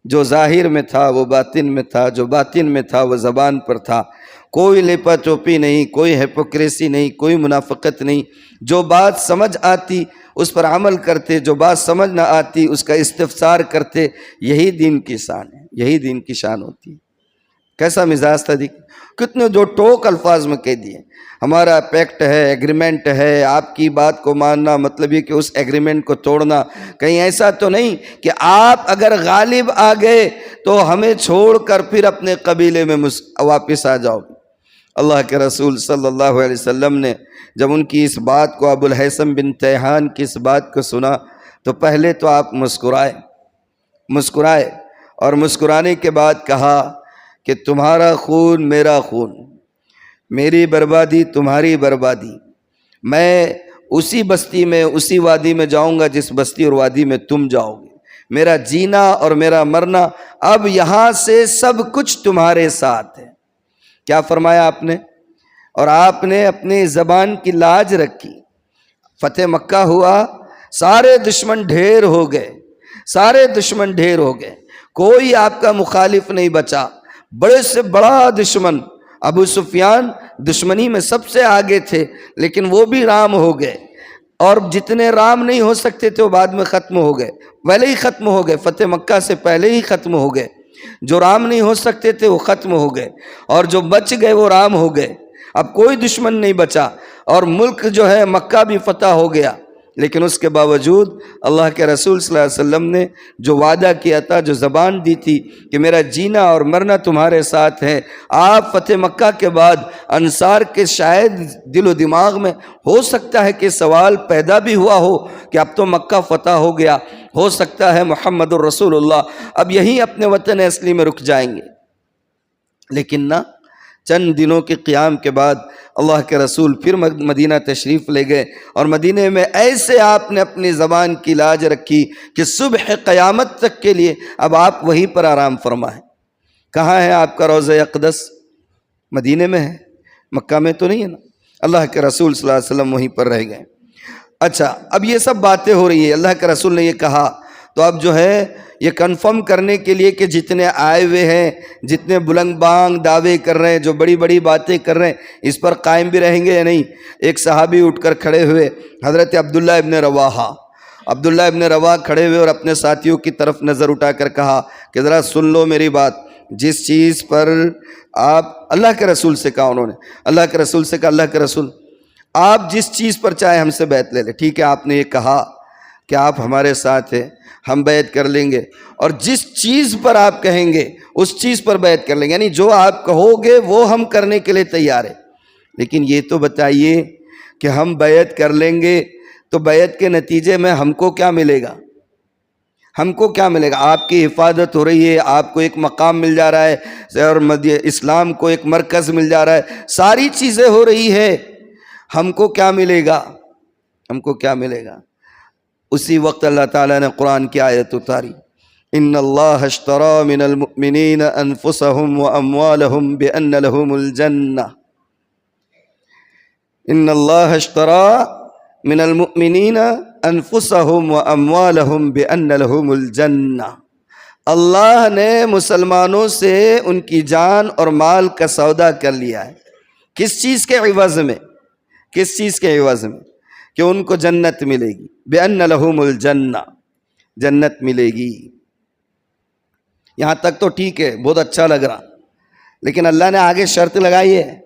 جو ظاہر میں تھا وہ باطن میں تھا، جو باطن میں تھا وہ زبان پر تھا، کوئی لیپا چوپی نہیں، کوئی ہیپوکریسی نہیں، کوئی منافقت نہیں۔ جو بات سمجھ آتی اس پر عمل کرتے، جو بات سمجھ نہ آتی اس کا استفسار کرتے۔ یہی دین کی شان ہے، یہی دین کی شان ہوتی ہے۔ کیسا مزاج تھا، کتنے جو ٹوک الفاظ میں کہہ دیے، ہمارا پیکٹ ہے، ایگریمنٹ ہے، آپ کی بات کو ماننا مطلب یہ کہ اس ایگریمنٹ کو توڑنا۔ کہیں ایسا تو نہیں کہ آپ اگر غالب آ گئے تو ہمیں چھوڑ کر پھر اپنے قبیلے میں واپس آ جاؤ۔ اللہ کے رسول صلی اللہ علیہ وسلم نے جب ان کی اس بات کو، ابو الہیثم بن تیہان کی اس بات کو سنا تو پہلے تو آپ مسکرائے اور مسکرانے کے بعد کہا کہ تمہارا خون میرا خون، میری بربادی تمہاری بربادی، میں اسی بستی میں، اسی وادی میں جاؤں گا جس بستی اور وادی میں تم جاؤ گے۔ میرا جینا اور میرا مرنا اب یہاں سے سب کچھ تمہارے ساتھ ہے۔ کیا فرمایا آپ نے؟ اور آپ نے اپنی زبان کی لاج رکھی۔ فتح مکہ ہوا، سارے دشمن ڈھیر ہو گئے، سارے دشمن ڈھیر ہو گئے، کوئی آپ کا مخالف نہیں بچا۔ بڑے سے بڑا دشمن ابو سفیان دشمنی میں سب سے آگے تھے، لیکن وہ بھی رام ہو گئے، اور جتنے رام نہیں ہو سکتے تھے وہ بعد میں ختم ہو گئے، پہلے ہی ختم ہو گئے، فتح مکہ سے پہلے ہی ختم ہو گئے۔ جو رام نہیں ہو سکتے تھے وہ ختم ہو گئے، اور جو بچ گئے وہ رام ہو گئے۔ اب کوئی دشمن نہیں بچا، اور ملک جو ہے مکہ بھی فتح ہو گیا۔ لیکن اس کے باوجود اللہ کے رسول صلی اللہ علیہ وسلم نے جو وعدہ کیا تھا، جو زبان دی تھی کہ میرا جینا اور مرنا تمہارے ساتھ ہے، آپ فتح مکہ کے بعد انصار کے شاید دل و دماغ میں ہو سکتا ہے کہ سوال پیدا بھی ہوا ہو کہ اب تو مکہ فتح ہو گیا، ہو سکتا ہے محمد الرسول اللہ اب یہیں اپنے وطن اصلی میں رک جائیں گے۔ لیکن نہ، چند دنوں کے قیام کے بعد اللہ کے رسول پھر مدینہ تشریف لے گئے، اور مدینہ میں ایسے آپ نے اپنی زبان کی لاج رکھی کہ صبح قیامت تک کے لیے اب آپ وہیں پر آرام فرمائیں۔ کہاں ہے آپ کا روضہ اقدس؟ مدینے میں ہے، مکہ میں تو نہیں ہے نا۔ اللہ کے رسول صلی اللہ علیہ وسلم وہیں پر رہ گئے۔ اچھا، اب یہ سب باتیں ہو رہی ہیں، اللہ کے رسول نے یہ کہا، تو اب جو ہے یہ کنفرم کرنے کے لیے کہ جتنے آئے ہوئے ہیں، جتنے بلند بانگ دعوے کر رہے ہیں، جو بڑی بڑی باتیں کر رہے ہیں، اس پر قائم بھی رہیں گے یا نہیں؟ ایک صحابی اٹھ کر کھڑے ہوئے، حضرت عبداللہ ابن رواحہ کھڑے ہوئے اور اپنے ساتھیوں کی طرف نظر اٹھا کر کہا کہ ذرا سن لو میری بات، جس چیز پر آپ، اللہ کے رسول سے کہا انہوں نے، اللہ کے رسول سے کہا، اللہ کے رسول آپ جس چیز پر چاہے ہم سے بیعت لے لیں، ٹھیک ہے، آپ نے یہ کہا کہ آپ ہمارے ساتھ ہیں، ہم بیعت کر لیں گے، اور جس چیز پر آپ کہیں گے اس چیز پر بیعت کر لیں گے، یعنی جو آپ کہو گے وہ ہم کرنے کے لیے تیار ہیں، لیکن یہ تو بتائیے کہ ہم بیعت کر لیں گے تو بیعت کے نتیجے میں ہم کو کیا ملے گا؟ ہم کو کیا ملے گا؟ آپ کی حفاظت ہو رہی ہے، آپ کو ایک مقام مل جا رہا ہے، اور اسلام کو ایک مرکز مل جا رہا ہے، ساری چیزیں ہو رہی ہے، ہم کو کیا ملے گا؟ ہم کو کیا ملے گا؟ اسی وقت اللہ تعالیٰ نے قرآن کی آیت اتاری، ان اللہ اشتری من المؤمنین انفسهم واموالهم بان لهم الجنہ، ان اللہ اشتری من المؤمنین انفسهم واموالهم بان لهم الجنہ، اللہ نے مسلمانوں سے ان کی جان اور مال کا سودا کر لیا ہے، کس چیز کے عوض میں؟ کس چیز کے عوض میں؟ کہ ان کو جنت ملے گی، بِأَنَّ لَهُمُ الْجَنَّةِ، جنت ملے گی۔ یہاں تک تو ٹھیک ہے، بہت اچھا لگ رہا، لیکن اللہ نے آگے شرط لگائی ہے،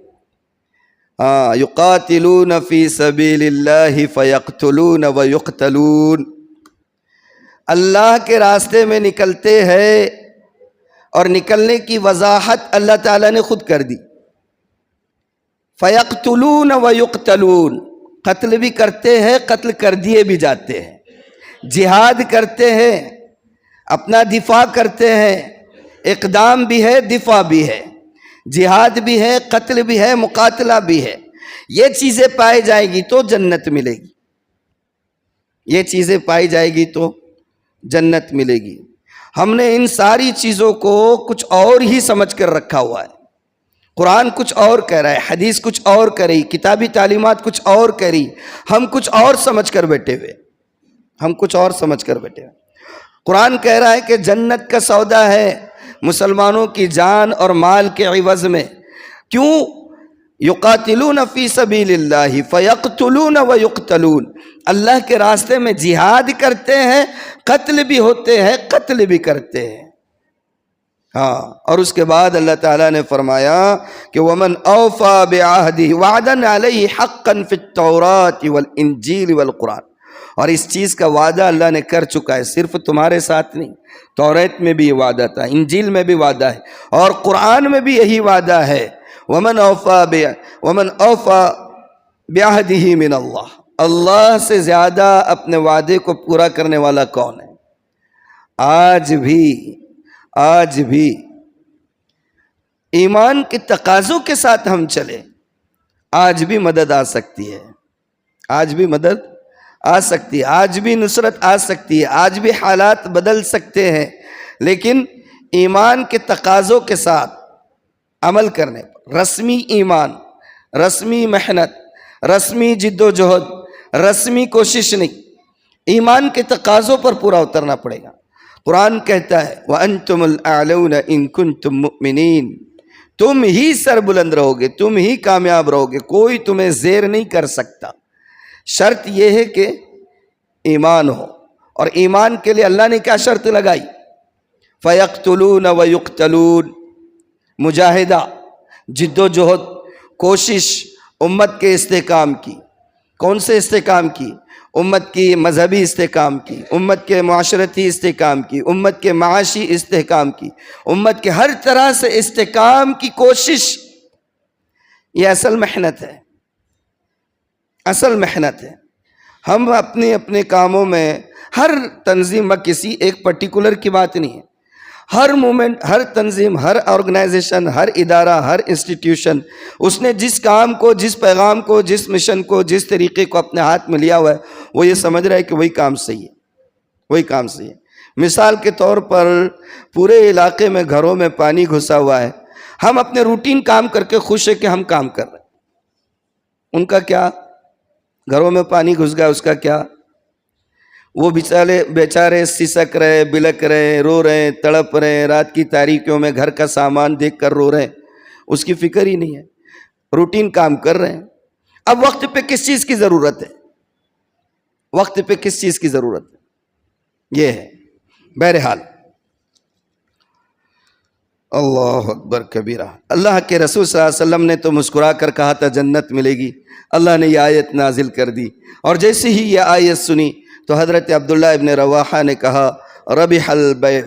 يُقَاتِلُونَ فِي سَبِيلِ اللَّهِ فَيَقْتُلُونَ وَيُقْتَلُونَ، اللہ کے راستے میں نکلتے ہیں، اور نکلنے کی وضاحت اللہ تعالیٰ نے خود کر دی، فَيَقْتُلُونَ وَيُقْتَلُونَ، قتل بھی کرتے ہیں، قتل کر دیے بھی جاتے ہیں، جہاد کرتے ہیں، اپنا دفاع کرتے ہیں، اقدام بھی ہے، دفاع بھی ہے، جہاد بھی ہے، قتل بھی ہے، مقاتلہ بھی ہے، یہ چیزیں پائی جائے گی تو جنت ملے گی، یہ چیزیں پائی جائے گی تو جنت ملے گی۔ ہم نے ان ساری چیزوں کو کچھ اور ہی سمجھ کر رکھا ہوا ہے، قرآن کچھ اور کہہ رہا ہے، حدیث کچھ اور کہہ رہی، کتابی تعلیمات کچھ اور کہہ رہی، ہم کچھ اور سمجھ کر بیٹھے ہوئے، ہم کچھ اور سمجھ کر بیٹھے ہوئے۔ قرآن کہہ رہا ہے کہ جنت کا سودا ہے مسلمانوں کی جان اور مال کے عوض میں، کیوں؟ یقاتلون فی سبیل اللہ فیقتلون ویقتلون، اللہ کے راستے میں جہاد کرتے ہیں، قتل بھی ہوتے ہیں، قتل بھی کرتے ہیں۔ ہاں، اور اس کے بعد اللہ تعالیٰ نے فرمایا کہ وَمَنْ أَوْفَى بِعَهْدِهِ وَعْدًا عَلَيْهِ حَقًّا فِي التَّوْرَاةِ وَالْإِنْجِيلِ وَالْقُرْآنِ، اور اس چیز کا وعدہ اللہ نے کر چکا ہے، صرف تمہارے ساتھ نہیں، توریت میں بھی یہ وعدہ تھا، انجیل میں بھی وعدہ ہے، اور قرآن میں بھی یہی وعدہ ہے، وَمَنْ أَوْفَى بِعَهْدِهِ مِنَ اللَّهِ، اللہ سے زیادہ اپنے وعدے کو پورا کرنے والا کون ہے؟ آج بھی ایمان کے تقاضوں کے ساتھ ہم چلیں، آج بھی مدد آ سکتی ہے، آج بھی مدد آ سکتی ہے، آج بھی نصرت آ سکتی ہے، آج بھی حالات بدل سکتے ہیں، لیکن ایمان کے تقاضوں کے ساتھ عمل کرنے پر، رسمی ایمان، رسمی محنت، رسمی جد و جہد، رسمی کوشش نہیں، ایمان کے تقاضوں پر پورا اترنا پڑے گا۔ قرآن کہتا ہے وَأَنْتُمُ الْأَعْلَوْنَ إِن كُنْتُم مُؤْمِنِينَ، تم ہی سر بلند رہو گے، تم ہی کامیاب رہو گے، کوئی تمہیں زیر نہیں کر سکتا، شرط یہ ہے کہ ایمان ہو، اور ایمان کے لیے اللہ نے کیا شرط لگائی؟ فَيَقْتُلُونَ وَيُقْتَلُونَ، مجاہدہ، جد و جہد، کوشش امت کے استحکام کی، کون سے استحکام کی؟ امت کی مذہبی استحکام کی، امت کے معاشرتی استحکام کی، امت کے معاشی استحکام کی، امت کے ہر طرح سے استحکام کی کوشش، یہ اصل محنت ہے، اصل محنت ہے۔ ہم اپنے کاموں میں، ہر تنظیم میں کسی ایک پرٹیکولر کی بات نہیں ہے، ہر مومنٹ، ہر تنظیم، ہر آرگنائزیشن، ہر ادارہ، ہر انسٹیٹیوشن، اس نے جس کام کو، جس پیغام کو، جس مشن کو، جس طریقے کو اپنے ہاتھ میں لیا ہوا ہے، وہ یہ سمجھ رہا ہے کہ وہی کام صحیح ہے، وہی کام صحیح ہے۔ مثال کے طور پر پورے علاقے میں گھروں میں پانی گھسا ہوا ہے، ہم اپنے روٹین کام کر کے خوش ہیں کہ ہم کام کر رہے ہیں، ان کا کیا؟ گھروں میں پانی گھس گیا، اس کا کیا؟ وہ بیچارے سسک رہے، بلک رہے، رو رہے، تڑپ رہے، رات کی تاریکیوں میں گھر کا سامان دیکھ کر رو رہے، اس کی فکر ہی نہیں ہے، روٹین کام کر رہے ہیں۔ اب وقت پہ کس چیز کی ضرورت ہے؟ وقت پہ کس چیز کی ضرورت ہے؟ یہ ہے۔ بہرحال اللہ اکبر کبیرہ، اللہ کے رسول صلی اللہ علیہ وسلم نے تو مسکرا کر کہا تھا جنت ملے گی، اللہ نے یہ آیت نازل کر دی، اور جیسے ہی یہ آیت سنی تو حضرت عبداللہ ابن رواحہ نے کہا ربح البیع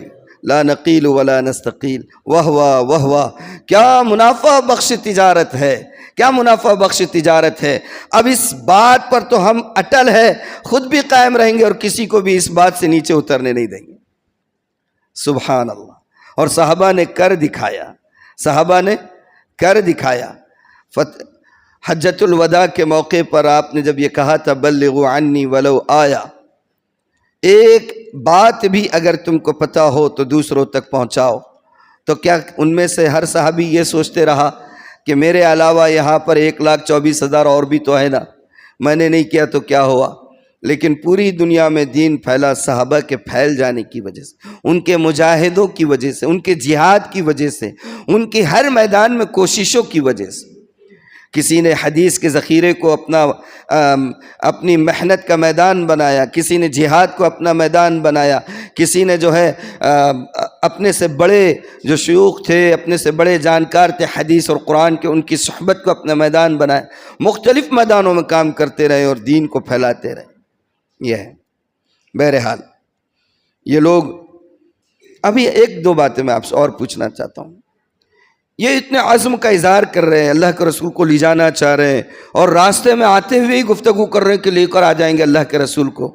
لا نقیل ولا نستقیل وہوا کیا منافع بخش تجارت ہے، کیا منافع بخش تجارت ہے۔ اب اس بات پر تو ہم اٹل ہے، خود بھی قائم رہیں گے اور کسی کو بھی اس بات سے نیچے اترنے نہیں دیں گے۔ سبحان اللہ۔ اور صحابہ نے کر دکھایا، صحابہ نے کر دکھایا۔ حجۃ الوداع کے موقع پر آپ نے جب یہ کہا تھا بلغوا عنی ولو آیا، ایک بات بھی اگر تم کو پتہ ہو تو دوسروں تک پہنچاؤ، تو کیا ان میں سے ہر صحابی یہ سوچتے رہا کہ میرے علاوہ یہاں پر 1,24,000 اور بھی تو ہے نا، میں نے نہیں کیا تو کیا ہوا؟ لیکن پوری دنیا میں دین پھیلا صحابہ کے پھیل جانے کی وجہ سے، ان کے مجاہدوں کی وجہ سے، ان کے جہاد کی وجہ سے، ان کی ہر میدان میں کوششوں کی وجہ سے۔ کسی نے حدیث کے ذخیرے کو اپنی محنت کا میدان بنایا، کسی نے جہاد کو اپنا میدان بنایا، کسی نے جو ہے اپنے سے بڑے جو شیوخ تھے، اپنے سے بڑے جانکار تھے حدیث اور قرآن کے، ان کی صحبت کو اپنا میدان بنایا، مختلف میدانوں میں کام کرتے رہے اور دین کو پھیلاتے رہے۔ یہ ہے۔ بہرحال یہ لوگ، ابھی ایک دو باتیں میں آپ سے اور پوچھنا چاہتا ہوں۔ یہ اتنے عزم کا اظہار کر رہے ہیں، اللہ کے رسول کو لے جانا چاہ رہے ہیں، اور راستے میں آتے ہوئے ہی گفتگو کر رہے ہیں کہ لے کر آ جائیں گے اللہ کے رسول کو۔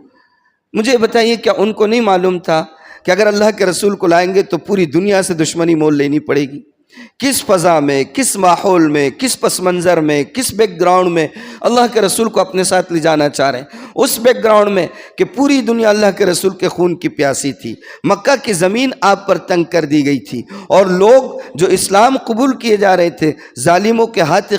مجھے بتائیے کیا ان کو نہیں معلوم تھا کہ اگر اللہ کے رسول کو لائیں گے تو پوری دنیا سے دشمنی مول لینی پڑے گی؟ کس فضا میں، کس ماحول میں، کس پس منظر میں، کس بیک گراؤنڈ میں اللہ کے رسول کو اپنے ساتھ لے جانا چاہ رہے ہیں؟ اس بیک گراؤنڈ میں کہ پوری دنیا اللہ کے رسول کے خون کی پیاسی تھی، مکہ کی زمین آپ پر تنگ کر دی گئی تھی، اور لوگ جو اسلام قبول کیے جا رہے تھے، ظالموں کے ہاتھ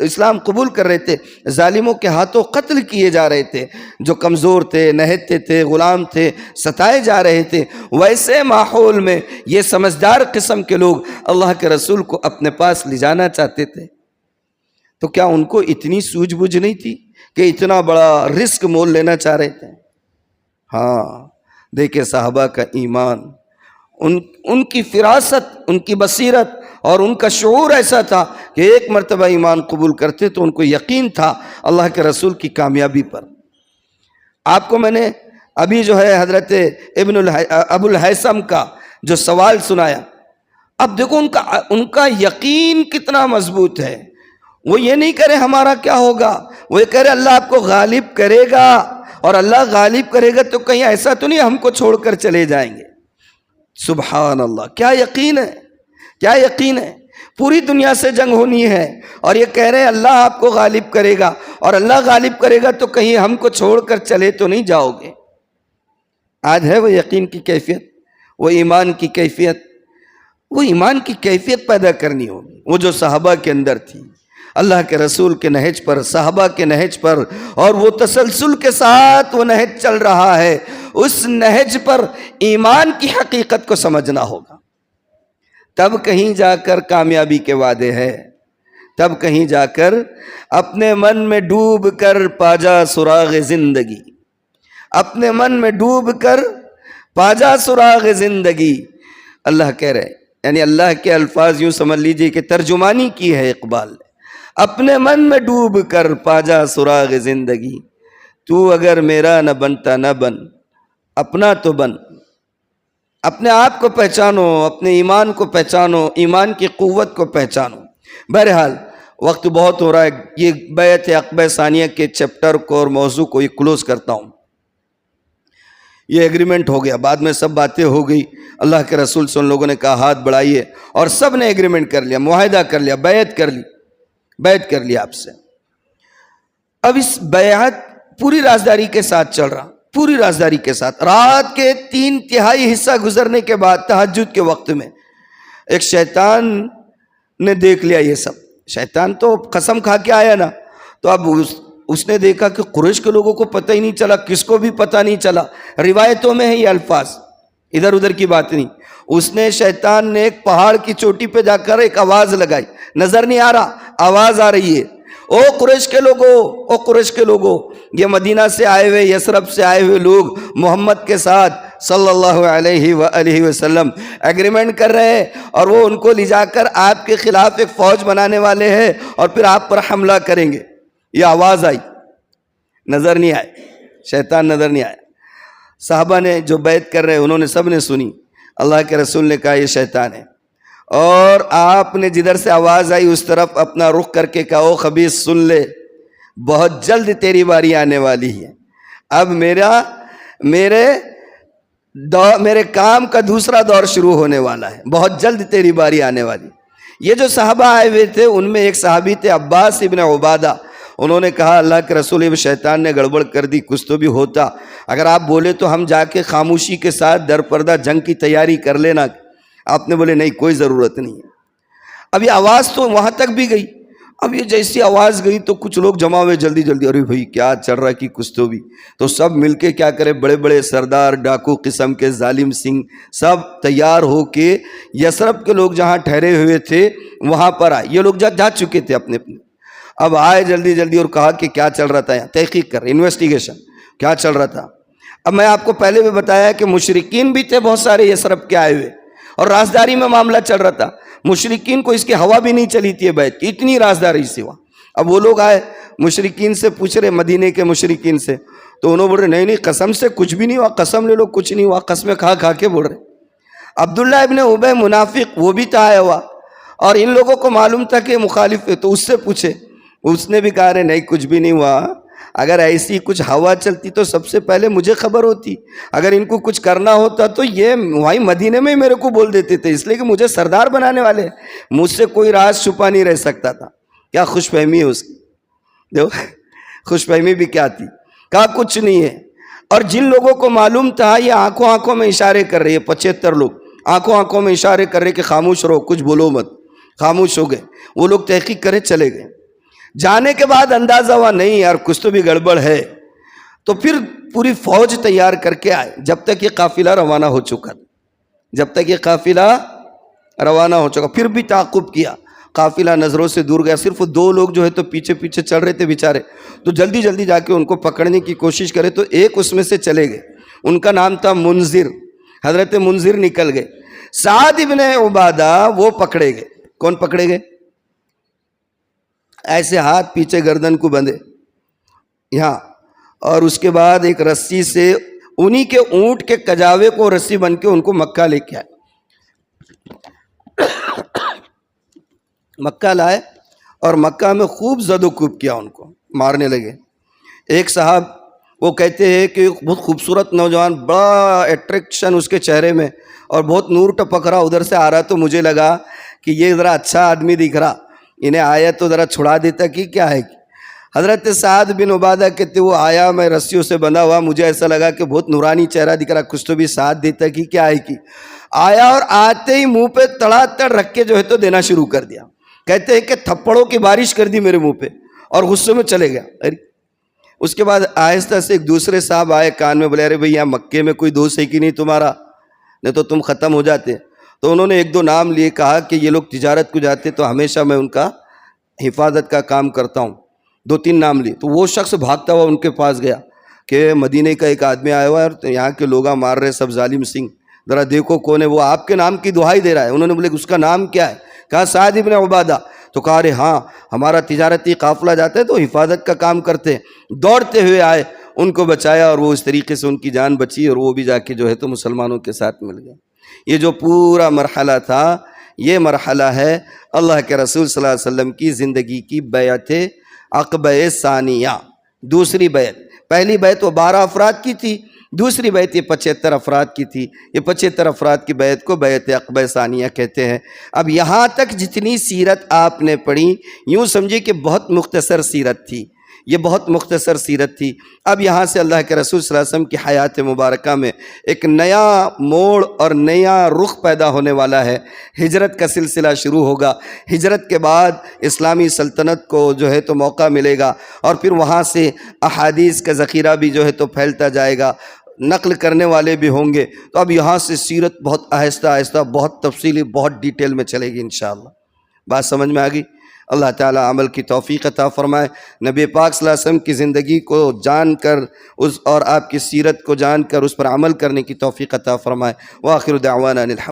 اسلام قبول کر رہے تھے، ظالموں کے ہاتھوں قتل کیے جا رہے تھے، جو کمزور تھے، نہتے تھے، غلام تھے، ستائے جا رہے تھے۔ ویسے ماحول میں یہ سمجھدار قسم کے لوگ اللہ کے رسول کو اپنے پاس لے جانا چاہتے تھے، تو کیا ان کو اتنی سوجھ بوجھ نہیں تھی کہ اتنا بڑا رسک مول لینا چاہ رہے تھے؟ ہاں، دیکھیں صحابہ کا ایمان، ان کی فراست، ان کی بصیرت اور ان کا شعور ایسا تھا کہ ایک مرتبہ ایمان قبول کرتے تو ان کو یقین تھا اللہ کے رسول کی کامیابی پر۔ آپ کو میں نے ابھی جو ہے حضرت ابو الہیثم کا جو سوال سنایا، اب دیکھو ان کا یقین کتنا مضبوط ہے۔ وہ یہ نہیں کرے ہمارا کیا ہوگا، وہ یہ کرے اللہ آپ کو غالب کرے گا، اور اللہ غالب کرے گا تو کہیں ایسا تو نہیں ہم کو چھوڑ کر چلے جائیں گے۔ سبحان اللہ، کیا یقین ہے، کیا یقین ہے۔ پوری دنیا سے جنگ ہونی ہے اور یہ کہہ رہے ہیں اللہ آپ کو غالب کرے گا، اور اللہ غالب کرے گا تو کہیں ہم کو چھوڑ کر چلے تو نہیں جاؤ گے۔ آج ہے وہ یقین کی کیفیت، وہ ایمان کی کیفیت، وہ ایمان کی کیفیت پیدا کرنی ہوگی، وہ جو صحابہ کے اندر تھی، اللہ کے رسول کے نہج پر، صحابہ کے نہج پر، اور وہ تسلسل کے ساتھ وہ نہج چل رہا ہے، اس نہج پر ایمان کی حقیقت کو سمجھنا ہوگا، تب کہیں جا کر کامیابی کے وعدے ہیں، تب کہیں جا کر اپنے من میں ڈوب کر پاجا سراغ زندگی، اپنے من میں ڈوب کر پاجا سراغ زندگی۔ اللہ کہہ رہے، یعنی اللہ کے الفاظ یوں سمجھ لیجئے کہ ترجمانی کی ہے اقبال نے، اپنے من میں ڈوب کر پاجا سراغ زندگی، تو اگر میرا نہ بنتا نہ بن، اپنا تو بن، اپنے آپ کو پہچانو، اپنے ایمان کو پہچانو، ایمان کی قوت کو پہچانو۔ بہرحال وقت بہت ہو رہا ہے، یہ بیعت عقبہ ثانیہ کے چیپٹر کو اور موضوع کو یہ کلوز کرتا ہوں۔ یہ ایگریمنٹ ہو گیا، بعد میں سب باتیں ہو گئی، اللہ کے رسول سے ان لوگوں نے کہا ہاتھ بڑھائیے، اور سب نے ایگریمنٹ کر لیا، معاہدہ کر لیا، بیعت کر لی، بیعت کر لیا آپ سے۔ اب اس بیعت پوری رازداری کے ساتھ چل رہا، پوری رازداری کے ساتھ. رات کے 3/3 حصہ گزرنے کے بعد تہجد کے وقت میں ایک شیطان نے دیکھ لیا یہ سب. شیطان تو قسم کھا کے آیا نا, تو اب اس نے دیکھا کہ قریش کے لوگوں کو پتہ ہی نہیں چلا, کس کو بھی پتہ نہیں چلا. روایتوں میں ہے یہ الفاظ, ادھر ادھر کی بات نہیں. اس نے شیطان نے ایک پہاڑ کی چوٹی پہ جا کر ایک آواز لگائی, نظر نہیں آ رہا, آواز آ رہی ہے, او قریش کے لوگوں, او قریش کے لوگوں, یہ مدینہ سے آئے ہوئے, یثرب سے آئے ہوئے لوگ محمد کے ساتھ صلی اللہ علیہ وآلہ وسلم ایگریمنٹ کر رہے ہیں, اور وہ ان کو لے جا کر آپ کے خلاف ایک فوج بنانے والے ہیں, اور پھر آپ پر حملہ کریں گے. یہ آواز آئی, نظر نہیں آئے, شیطان نظر نہیں آیا. صحابہ نے جو بیعت کر رہے انہوں نے سب نے سنی. اللہ کے رسول نے کہا یہ شیطان ہے, اور آپ نے جدھر سے آواز آئی اس طرف اپنا رخ کر کے کہا, او خبیث سن لے, بہت جلد تیری باری آنے والی ہے. اب میرے کام کا دوسرا دور شروع ہونے والا ہے, بہت جلد تیری باری آنے والی. یہ جو صحابہ آئے ہوئے تھے ان میں ایک صحابی تھے عباس ابن عبادہ. انہوں نے کہا اللہ کے رسول, شیطان نے گڑبڑ کر دی, کچھ تو بھی ہوتا, اگر آپ بولے تو ہم جا کے خاموشی کے ساتھ در پردہ جنگ کی تیاری کر لینا. آپ نے بولے نہیں, کوئی ضرورت نہیں ہے. اب یہ آواز تو وہاں تک بھی گئی. اب یہ جیسی آواز گئی تو کچھ لوگ جمع ہوئے جلدی جلدی, ارے بھائی کیا چل رہا کہ کچھ تو بھی. تو سب مل کے کیا کرے, بڑے بڑے سردار, ڈاکو قسم کے, ظالم سنگھ, سب تیار ہو کے یثرب کے لوگ جہاں ٹھہرے ہوئے تھے وہاں پر آئے. یہ لوگ جا چکے تھے اپنے. اب آئے جلدی جلدی اور کہا کہ کیا چل رہا تھا, یہاں تحقیق کر, انویسٹیگیشن کیا چل رہا تھا. اب میں آپ کو پہلے بھی بتایا کہ مشرکین بھی تھے بہت سارے یثرب کے آئے ہوئے, اور رازداری میں معاملہ چل رہا تھا. مشرکین کو اس کی ہوا بھی نہیں چلی تھی بیعت کی, اتنی رازداری سے وہاں. اب وہ لوگ آئے مشرکین سے پوچھ رہے, مدینے کے مشرکین سے, تو انہوں بول رہے نہیں قسم سے کچھ بھی نہیں ہوا, قسم لے لو کچھ نہیں ہوا, قسمیں کھا کھا کے بول رہے. عبداللہ ابن ابی منافق وہ بھی تھا آیا ہوا, اور ان لوگوں کو معلوم تھا کہ مخالف ہے, تو اس سے پوچھے, اس نے بھی کہا رہے نہیں کچھ بھی نہیں ہوا, اگر ایسی کچھ ہوا چلتی تو سب سے پہلے مجھے خبر ہوتی, اگر ان کو کچھ کرنا ہوتا تو یہ وہیں مدینے میں ہی میرے کو بول دیتے تھے, اس لیے کہ مجھے سردار بنانے والے, مجھ سے کوئی راز چھپا نہیں رہ سکتا تھا. کیا خوش فہمی ہے اس کی, دیکھو خوش فہمی بھی کیا تھی. کہا کچھ نہیں ہے. اور جن لوگوں کو معلوم تھا یہ آنکھوں آنکھوں میں اشارے کر رہے, یہ 75 لوگ آنکھوں آنکھوں میں اشارے کر رہے کہ خاموش رہو, کچھ بولو مت, خاموش ہو گئے. وہ لوگ تحقیق کرے چلے گئے. جانے کے بعد اندازہ ہوا نہیں یار کچھ تو بھی گڑبڑ ہے, تو پھر پوری فوج تیار کر کے آئے. جب تک یہ قافلہ روانہ ہو چکا, پھر بھی تعاقب کیا, قافلہ نظروں سے دور گیا. صرف 2 لوگ جو ہے تو پیچھے پیچھے چل رہے تھے بیچارے, تو جلدی جلدی جا کے ان کو پکڑنے کی کوشش کرے, تو ایک اس میں سے چلے گئے, ان کا نام تھا منذر. حضرت منذر نکل گئے. سعد ابن عبادہ وہ پکڑے گئے. کون پکڑے گئے؟ ایسے ہاتھ پیچھے گردن کو بندھے یہاں, اور اس کے بعد ایک رسی سے انہی کے اونٹ کے کجاوے کو رسی بن کے ان کو مکہ لے کے آئے. مکہ لائے اور مکہ میں خوب زد و کوب کیا, ان کو مارنے لگے. ایک صاحب وہ کہتے ہیں کہ بہت خوبصورت نوجوان, بڑا اٹریکشن اس کے چہرے میں, اور بہت نور ٹپک رہا, ادھر سے آ رہا تو مجھے لگا کہ یہ ذرا اچھا آدمی دکھ رہا, انہیں آیا تو ذرا چھڑا دیتا کہ کیا ہے. حضرت سعد بن عبادہ کہتے وہ آیا, میں رسیوں سے بندھا ہوا, مجھے ایسا لگا کہ بہت نورانی چہرہ دکھ رہا, کچھ تو بھی ساتھ دیتا کہ کیا ہے کی. آیا اور آتے ہی منہ پہ تڑا تڑ رکھ کے جو ہے تو دینا شروع کر دیا. کہتے ہیں کہ تھپڑوں کی بارش کر دی میرے منہ پہ, اور غصے میں چلے گیا. اس کے بعد آہستہ سے ایک دوسرے صاحب آئے, کان میں بولے ارے بھئی یہاں مکے میں کوئی دوست ہے کہ نہیں تمہارا, نہیں تو تم ختم ہو جاتے. تو انہوں نے 1-2 نام لیے, کہا کہ یہ لوگ تجارت کو جاتے تو ہمیشہ میں ان کا حفاظت کا کام کرتا ہوں. 2-3 نام لیے. تو وہ شخص بھاگتا ہوا ان کے پاس گیا کہ مدینے کا ایک آدمی آیا ہوا ہے اور یہاں کے لوگ مار رہے سب ظالم سنگھ, ذرا دیکھو کون ہے وہ, آپ کے نام کی دہائی دے رہا ہے. انہوں نے بولے اس کا نام کیا ہے؟ کہا سعد ابن عبادہ. تو کہا ارے ہاں ہمارا تجارتی قافلہ جاتا ہے تو حفاظت کا کام کرتے ہیں. دوڑتے ہوئے آئے, ان کو بچایا, اور وہ اس طریقے سے ان کی جان بچی, اور وہ بھی جا کے جو ہے تو مسلمانوں کے ساتھ مل گئے. یہ جو پورا مرحلہ تھا, یہ مرحلہ ہے اللہ کے رسول صلی اللہ علیہ وسلم کی زندگی کی بیعت عقبہ ثانیہ, دوسری بیعت. پہلی بیعت وہ 12 افراد کی تھی, دوسری بیعت یہ 75 افراد کی تھی. یہ 75 افراد کی بیعت کو بیعت عقبہ ثانیہ کہتے ہیں. اب یہاں تک جتنی سیرت آپ نے پڑھی, یوں سمجھے کہ بہت مختصر سیرت تھی. یہ بہت مختصر سیرت تھی۔ اب یہاں سے اللہ کے رسول صلی اللہ علیہ وسلم کی حیات مبارکہ میں ایک نیا موڑ اور نیا رخ پیدا ہونے والا ہے۔ ہجرت کا سلسلہ شروع ہوگا۔ ہجرت کے بعد اسلامی سلطنت کو جو ہے تو موقع ملے گا، اور پھر وہاں سے احادیث کا ذخیرہ بھی جو ہے تو پھیلتا جائے گا، نقل کرنے والے بھی ہوں گے۔ تو اب یہاں سے سیرت بہت آہستہ آہستہ، بہت تفصیلی، بہت ڈیٹیل میں چلے گی انشاءاللہ۔ بات سمجھ میں آ گئی؟ اللہ تعالیٰ عمل کی توفیق عطا فرمائے، نبی پاک صلی اللہ علیہ وسلم کی زندگی کو جان کر اور آپ کی سیرت کو جان کر اس پر عمل کرنے کی توفیق عطا فرمائے۔ وآخر دعوانا